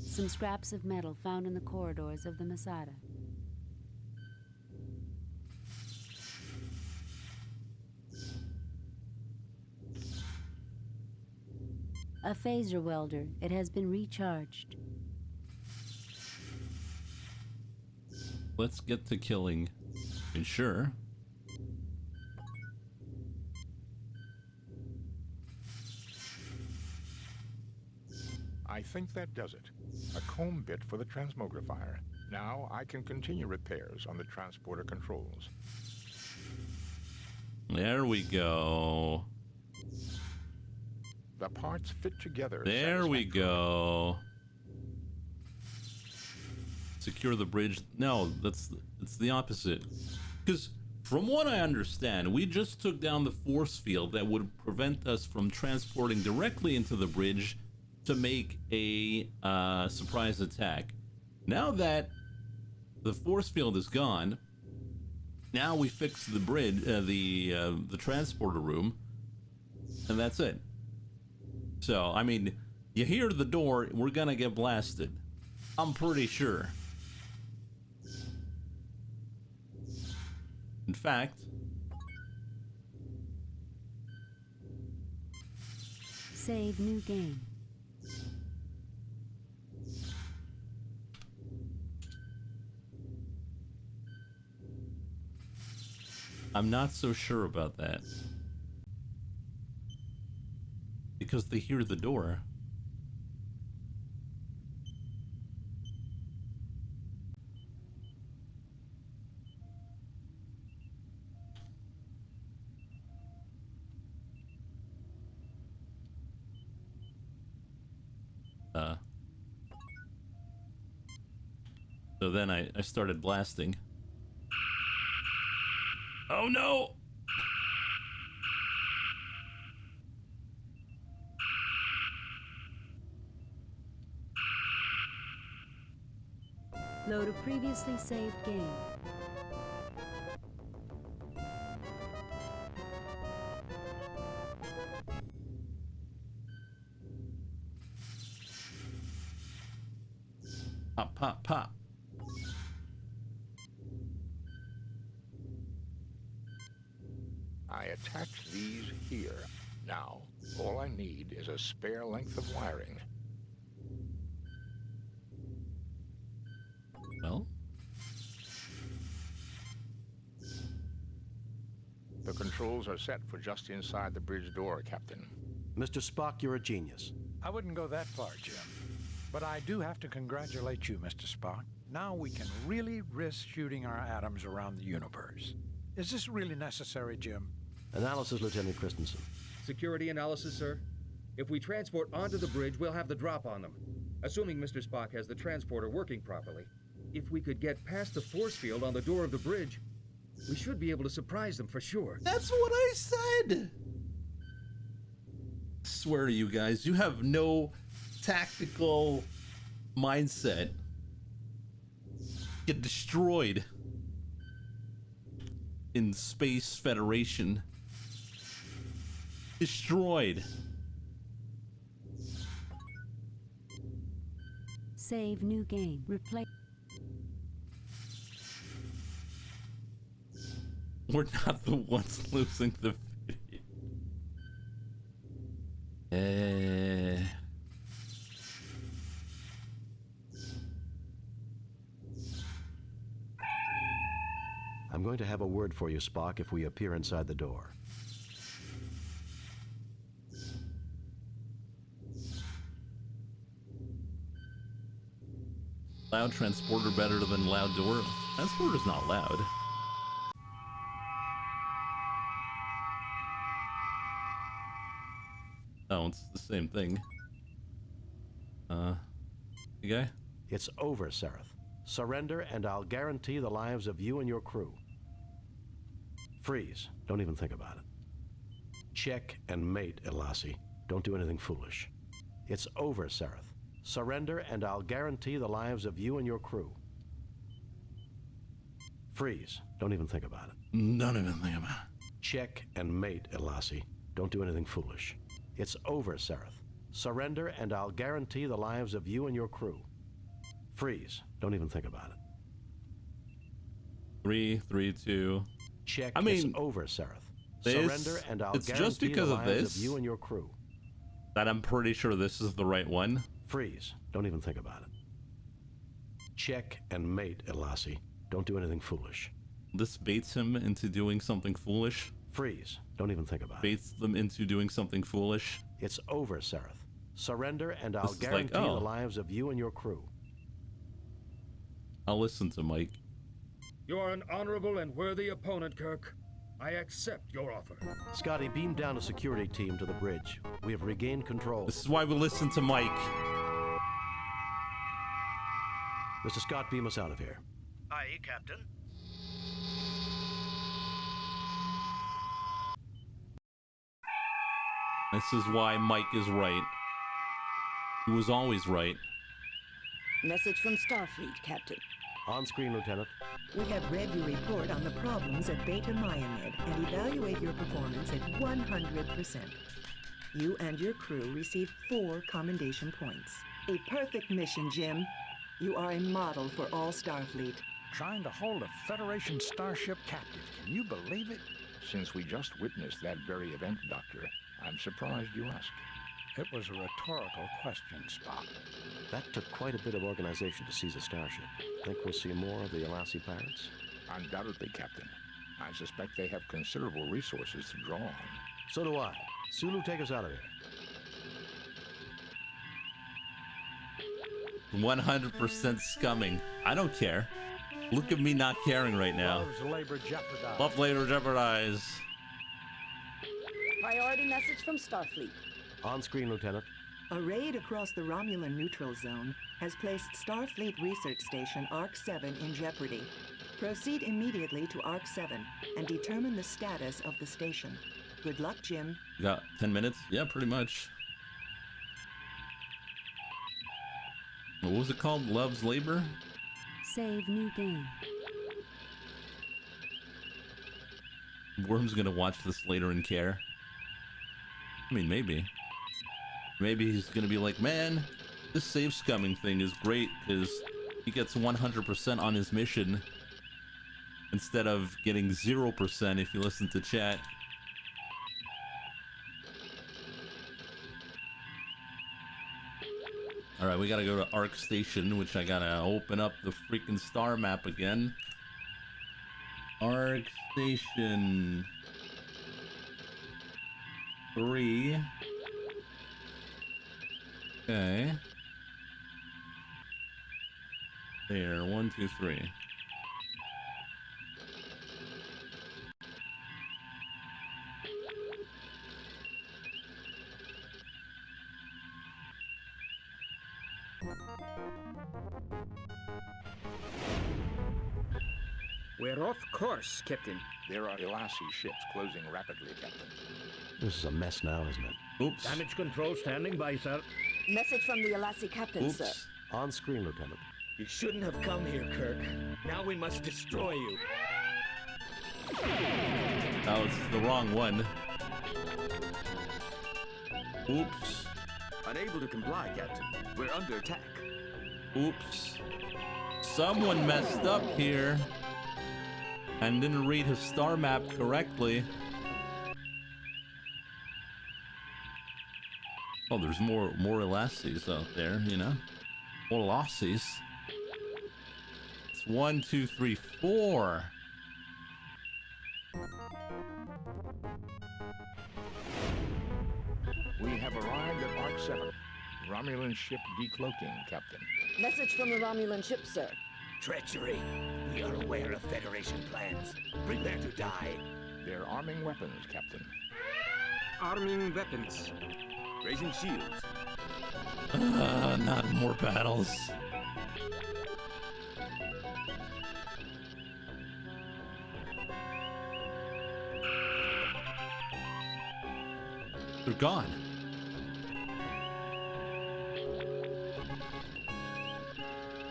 Some scraps of metal found in the corridors of the Masada. A phaser welder. It has been recharged. Let's get to killing. And sure. I think that does it. A comb bit for the transmogrifier. Now I can continue repairs on the transporter controls. There we go. The parts fit together. There we go. Secure the bridge. No, it's the opposite. Because from what I understand, we just took down the force field that would prevent us from transporting directly into the bridge to make a surprise attack. Now that the force field is gone, now we fix the bridge, the transporter room, and that's it. So, I mean, you hear the door, we're gonna get blasted. I'm pretty sure. In fact, save new game. I'm not so sure about that. Because they hear the door. So then I started blasting. Oh no! Load a previously saved game. Pop, pop, pop. I attached these here. Now, all I need is a spare length of wiring. Well? The controls are set for just inside the bridge door, Captain. Mr. Spock, you're a genius. I wouldn't go that far, Jim. But I do have to congratulate you, Mr. Spock. Now we can really risk shooting our atoms around the universe. Is this really necessary, Jim? Analysis, Lieutenant Christensen. Security analysis, sir. If we transport onto the bridge, we'll have the drop on them. Assuming Mr. Spock has the transporter working properly. If we could get past the force field on the door of the bridge, we should be able to surprise them for sure. That's what I said! I swear to you guys, you have no tactical mindset. Get destroyed in Space Federation. Destroyed. Save new game. Replay. We're not the ones losing the video. I'm going to have a word for you, Spock, if we appear inside the door. Loud transporter better than loud door. Transporter's not loud. Oh, it's the same thing. You guy? It's over, Seraph. Surrender, and I'll guarantee the lives of you and your crew. Freeze. Don't even think about it. Check and mate, Elasi. Don't do anything foolish. It's over, Seraph. Surrender, and I'll guarantee the lives of you and your crew. Freeze. Don't even think about it. Don't even think about it. Check and mate, Elasi. Don't do anything foolish. It's over, Seraph. Surrender, and I'll guarantee the lives of you and your crew. Freeze. Don't even think about it. 3, 3, 2. Check. I mean, it's over, Seraph. Surrender, and I'll it's guarantee just because the of lives this of you and your crew. that I'm pretty sure this is the right one. Freeze. Don't even think about it. Check and mate, Elasi. Don't do anything foolish. This baits him into doing something foolish. Freeze. Don't even think about it. Baits them into doing something foolish. It's over, Seraph. Surrender, and I'll This is guarantee like, oh. the lives of you and your crew. I'll listen to Mike. You're an honorable and worthy opponent, Kirk. I accept your offer. Scotty, beam down a security team to the bridge. We have regained control. This is why we listen to Mike. Mr. Scott, beam us out of here. Aye, Captain. This is why Mike is right. He was always right. Message from Starfleet, Captain. On screen, Lieutenant. We have read your report on the problems at Beta Myamed and evaluate your performance at 100%. You and your crew received 4 commendation points. A perfect mission, Jim. You are a model for all Starfleet. Trying to hold a Federation starship captive. Can you believe it? Since we just witnessed that very event, Doctor, I'm surprised you asked. It was a rhetorical question, Spock. That took quite a bit of organization to seize a starship. Think we'll see more of the Elasi pirates? Undoubtedly, Captain. I suspect they have considerable resources to draw on. So do I. Sulu, take us out of here. 100% scumming. I don't care. Look at me not caring right now. Love's labor jeopardized. Love later jeopardize. Priority message from Starfleet. On screen, Lieutenant. A raid across the Romulan neutral zone has placed Starfleet Research Station ARC-7 in jeopardy. Proceed immediately to ARC-7 and determine the status of the station. Good luck, Jim. You got 10 minutes? Yeah, pretty much. What was it called? Love's Labor? Save new game. Worm's gonna watch this later and care. I mean, maybe. Maybe he's gonna be like, man, this save scumming thing is great because he gets 100% on his mission instead of getting 0% if you listen to chat. Alright, we gotta go to Arc Station, which I gotta open up the freaking star map again. Arc Station 3. Okay. There, 1, 2, 3. We're off course, Captain. There are Elassie ships closing rapidly, Captain. This is a mess now, isn't it? Oops. Damage control standing by, sir. Message from the Elassie captain, sir. On screen, Lieutenant. You shouldn't have come here, Kirk. Now we must destroy you. Oh, it's the wrong one. Oops. Unable to comply, Captain. We're under attack. Oops. Someone messed up here and didn't read his star map correctly. Oh, there's more Elassies out there, you know? More Lassies. It's 1, 2, 3, 4. We have arrived at Arc 7. Romulan ship decloaking, Captain. Message from the Romulan ship, sir. Treachery. We are aware of Federation plans. Prepare to die. They're arming weapons, Captain. Arming weapons. Raising shields. Not more battles. They're gone.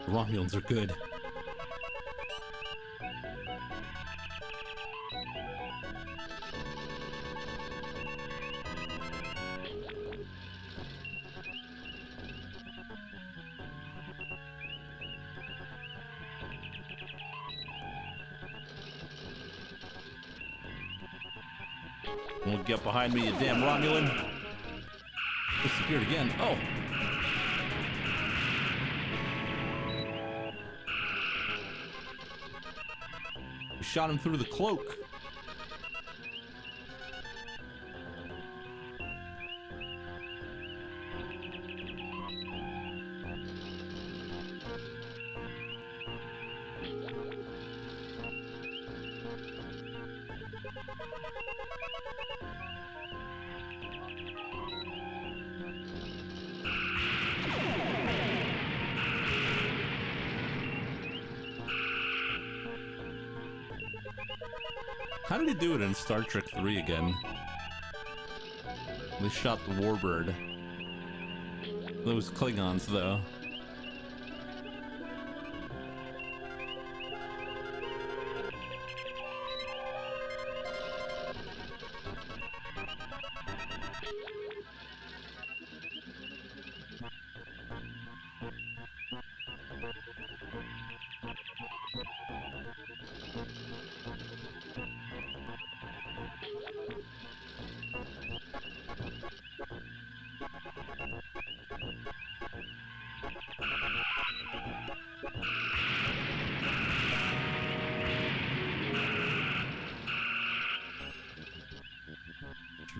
The Romulans are good. Don't get behind me, you damn Romulan. Disappeared again. Oh. We shot him through the cloak. How did he do it in Star Trek 3 again? They shot the Warbird. Those Klingons, though.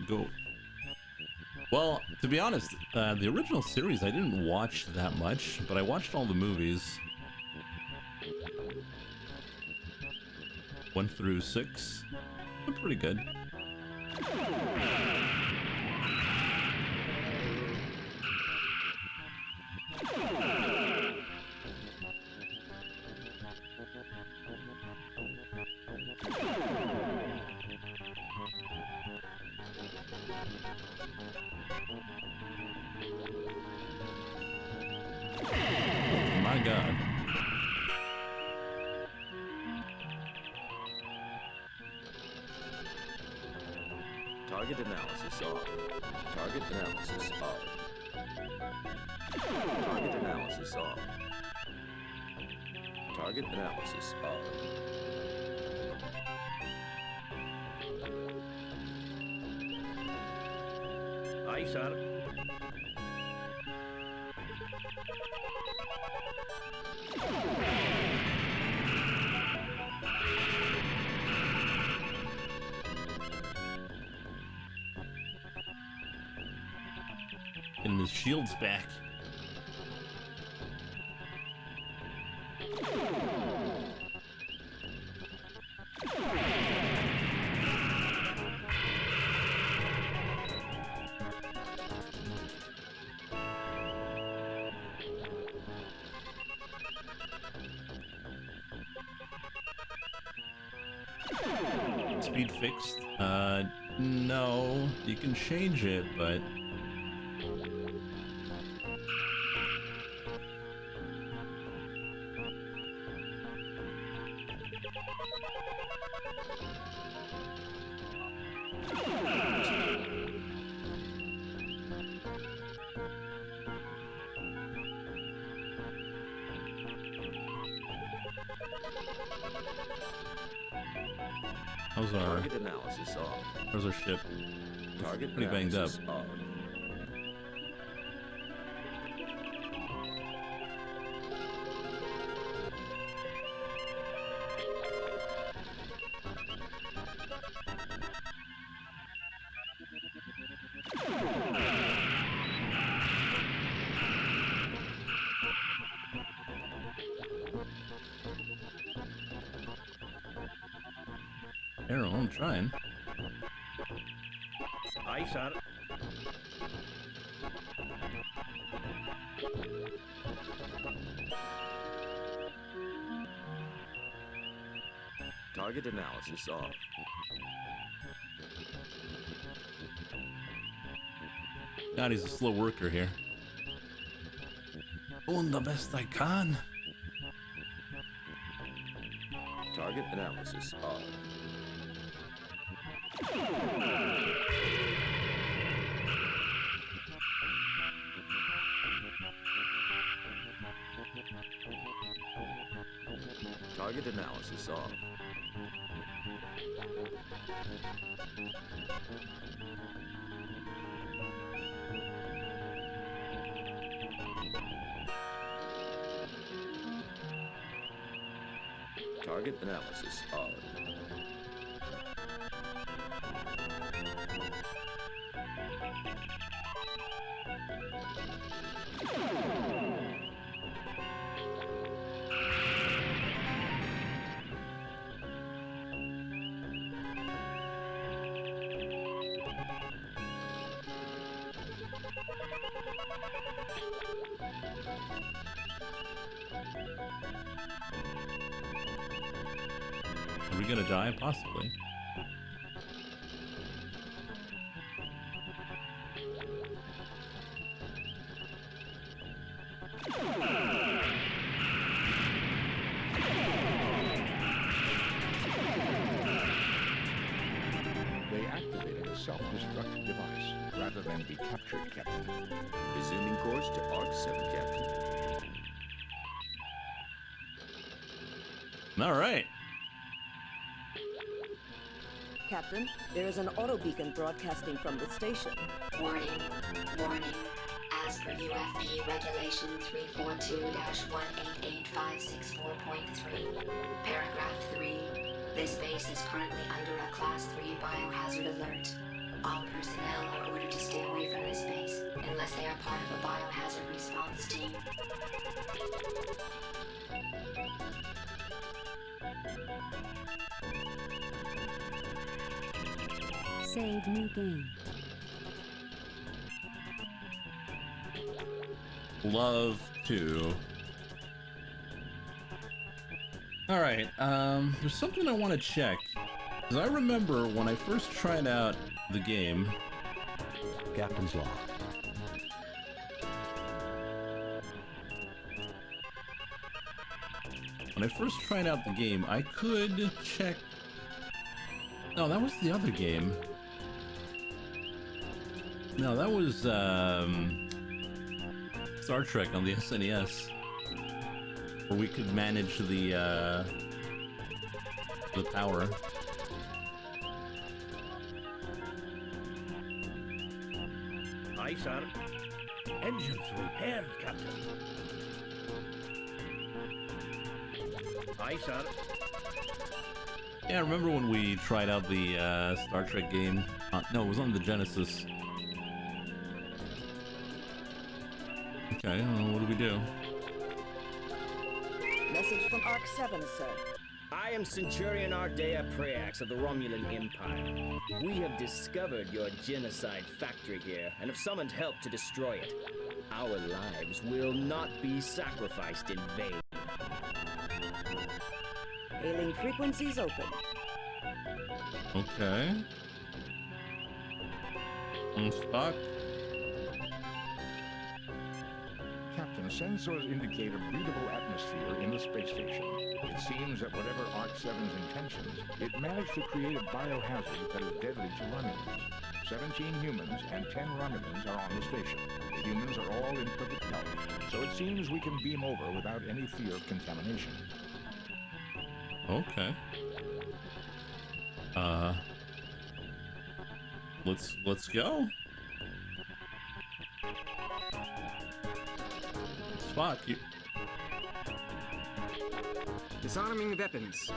Go. Well, to be honest, the original series I didn't watch that much, but I watched all the movies. 1 through 6. They're pretty good. My God. Target analysis off. Target analysis off. Target analysis off. Target analysis off. Aye, sir. Getting his shields back. Speed fixed? No. You can change it, but... How's our target analysis off? How's our ship? Target pretty banged up. analysis off. Arrow, I'm trying. Ice on it. Target analysis off. God, he's a slow worker here. Doing the best I can. Target analysis off. Target analysis off. Target analysis off. Are we gonna die? Possibly. They activated a self-destruct device rather than be captured, Captain. Resuming course to Arc 7, Captain. All right. Captain, there is an auto beacon broadcasting from the station. Warning, warning. As per UFP Regulation 342-188-564.3, Paragraph 3, this base is currently under a Class 3 biohazard alert. All personnel are ordered to stay away from this base unless they are part of a biohazard response team. Save new game. Love to. All right. There's something I want to check. Because I remember when I first tried out the game. Captain's log. When I first tried out the game, I could check. No, that was the other game. No, that was Star Trek on the SNES, where we could manage the power. Ice on it. Engines repaired, Captain. Ice on it. Yeah, I remember when we tried out the Star Trek game. No, it was on the Genesis. Okay, what do we do? Message from Arc 7, sir. I am Centurion Ardea Preax of the Romulan Empire. We have discovered your genocide factory here and have summoned help to destroy it. Our lives will not be sacrificed in vain. Hailing frequencies open. Okay. I'm stuck. Captain, sensors indicate a breathable atmosphere in the space station. It seems that whatever Arc-7's intentions, it managed to create a biohazard that is deadly to Romulans. 17 humans and 10 Romulans are on the station. The humans are all in perfect health, so it seems we can beam over without any fear of contamination. Okay. Let's go. Spock, you... Disarming weapons.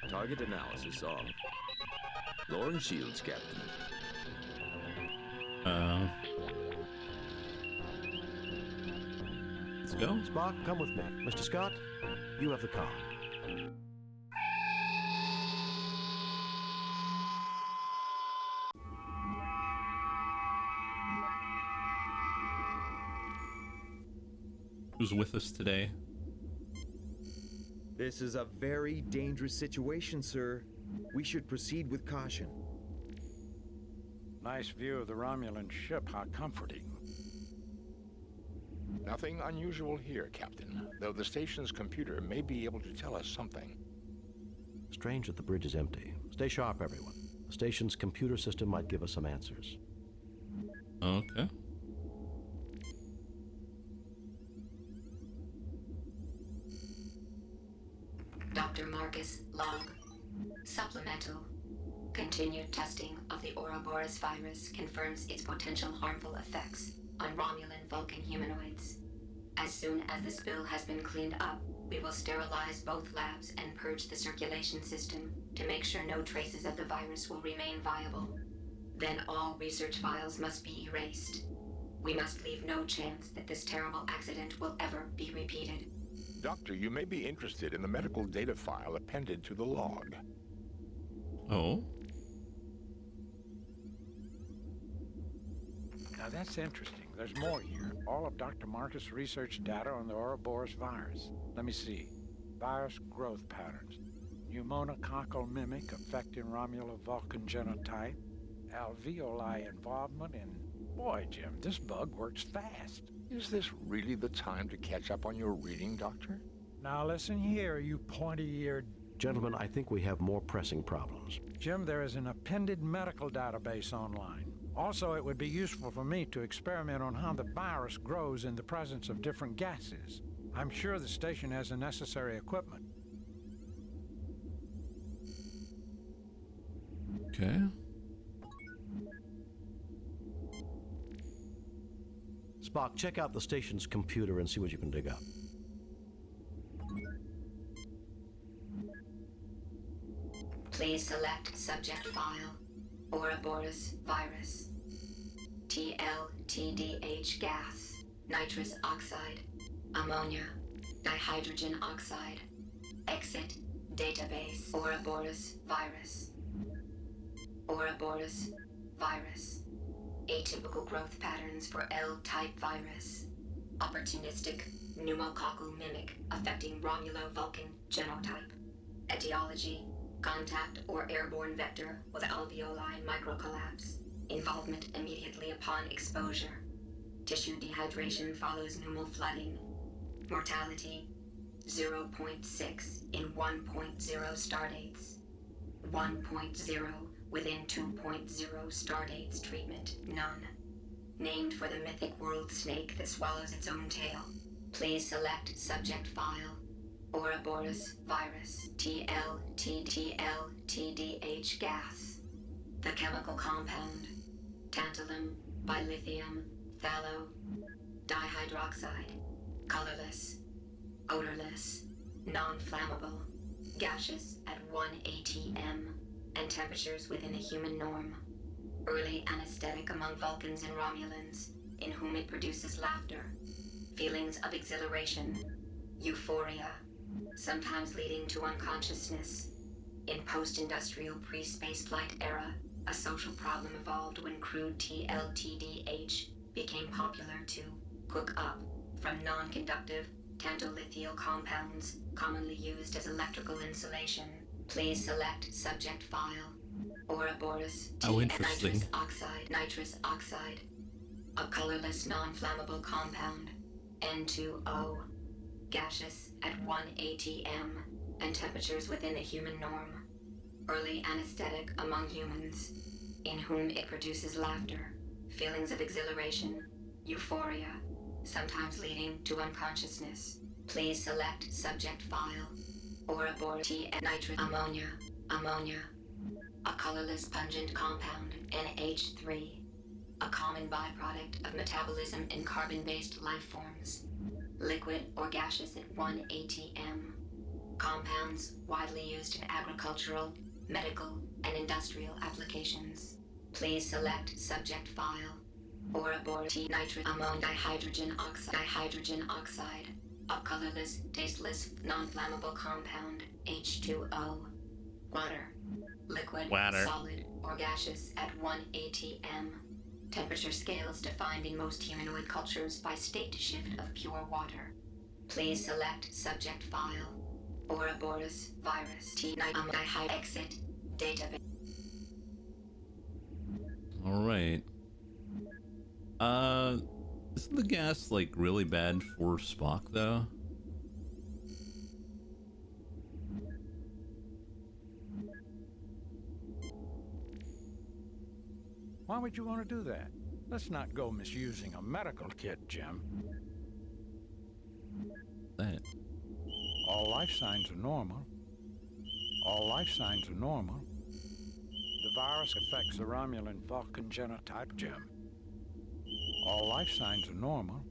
Target analysis off. Lowering shields, Captain. Let's go. Spock, come with me. Mr. Scott, you have the comm. Who's with us today? This is a very dangerous situation, sir. We should proceed with caution. Nice view of the Romulan ship. How comforting. Nothing unusual here, Captain, though the station's computer may be able to tell us something. Strange that the bridge is empty. Stay sharp, everyone. The station's computer system might give us some answers. Okay. Dr. Marcus Log. Supplemental. Continued testing of the Ouroboros virus confirms its potential harmful effects on Romulan Vulcan humanoids. As soon as the spill has been cleaned up, we will sterilize both labs and purge the circulation system to make sure no traces of the virus will remain viable. Then all research files must be erased. We must leave no chance that this terrible accident will ever be repeated. Doctor, you may be interested in the medical data file appended to the log. Oh? Now that's interesting. There's more here. All of Dr. Marcus' research data on the Ouroboros virus. Let me see. Virus growth patterns. Pneumococcal mimic affecting Romulo-Vulcan genotype. Alveoli involvement in... Boy, Jim, this bug works fast. Is this really the time to catch up on your reading, Doctor? Now listen here, you pointy-eared... Gentlemen, I think we have more pressing problems. Jim, there is an appended medical database online. Also, it would be useful for me to experiment on how the virus grows in the presence of different gases. I'm sure the station has the necessary equipment. Okay. Spock, check out the station's computer and see what you can dig up. Please select subject file, Ouroboros virus, TLTDH gas, nitrous oxide, ammonia, dihydrogen oxide, exit database, Ouroboros virus, Ouroboros virus, atypical growth patterns for L-type virus, opportunistic pneumococcal mimic affecting Romulo-Vulcan genotype, etiology, contact or airborne vector with alveoli microcollapse, involvement immediately upon exposure, tissue dehydration follows pneumal flooding, mortality 0.6 in 1.0 stardates, 1.0 within 2.0 stardates treatment, none. Named for the mythic world snake that swallows its own tail. Please select subject file, Ouroboros virus, TLTDH gas. The chemical compound, tantalum, bilithium, phthalo, dihydroxide, colorless, odorless, non-flammable, gaseous at 1 atm, and temperatures within the human norm. Early anesthetic among Vulcans and Romulans, in whom it produces laughter, feelings of exhilaration, euphoria, sometimes leading to unconsciousness. In post-industrial pre-spaceflight era, a social problem evolved when crude TLTDH became popular to cook up from non-conductive tantalithio compounds, commonly used as electrical insulation. Please select subject file. Ouroboros How interesting. nitrous oxide. A colorless non-flammable compound. N2O. Gaseous at 1 atm and temperatures within the human norm. Early anesthetic among humans, in whom it produces laughter, feelings of exhilaration, euphoria, sometimes leading to unconsciousness. Please select subject file. Ouroboros nitrous ammonia. A colorless pungent compound, NH3. A common byproduct of metabolism in carbon-based life forms. Liquid or gaseous at 1 atm. Compounds widely used in agricultural, medical, and industrial applications. Please select subject file. Ouroboros nitrous ammonia dihydrogen oxide. A colorless, tasteless, non-flammable compound, H2O. Water. Liquid, Water. solid, or gaseous at 1 atm. Temperature scales defined in most humanoid cultures by state shift of pure water. Please select subject file. Ouroboros virus exit database. All right. Isn't the gas like really bad for Spock though? Why would you want to do that? Let's not go misusing a medical kit, Jim. That. All life signs are normal. All life signs are normal. The virus affects the Romulan Vulcan genotype, Jim. All life signs are normal.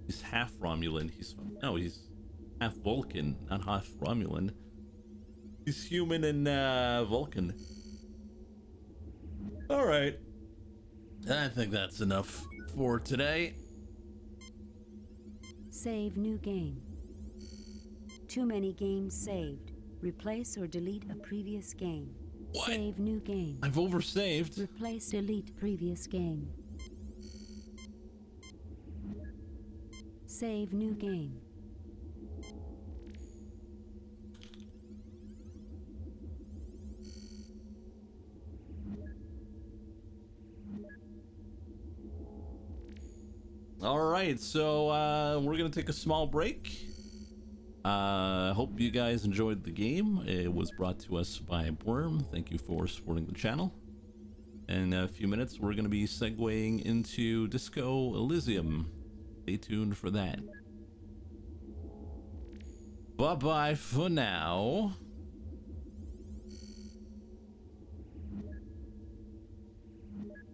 He's half Romulan. He's half Vulcan, not half Romulan. He's human and Vulcan. All right. I think that's enough for today. Save new game. Too many games saved. Replace or delete a previous game. What? Save new game. I've oversaved. Replace, delete previous game. Save new game. All right, so we're gonna take a small break. Hope you guys enjoyed the game. It was brought to us by Worm. Thank you for supporting the channel. In a few minutes, we're gonna be segueing into Disco Elysium. Stay tuned for that. Bye-bye for now.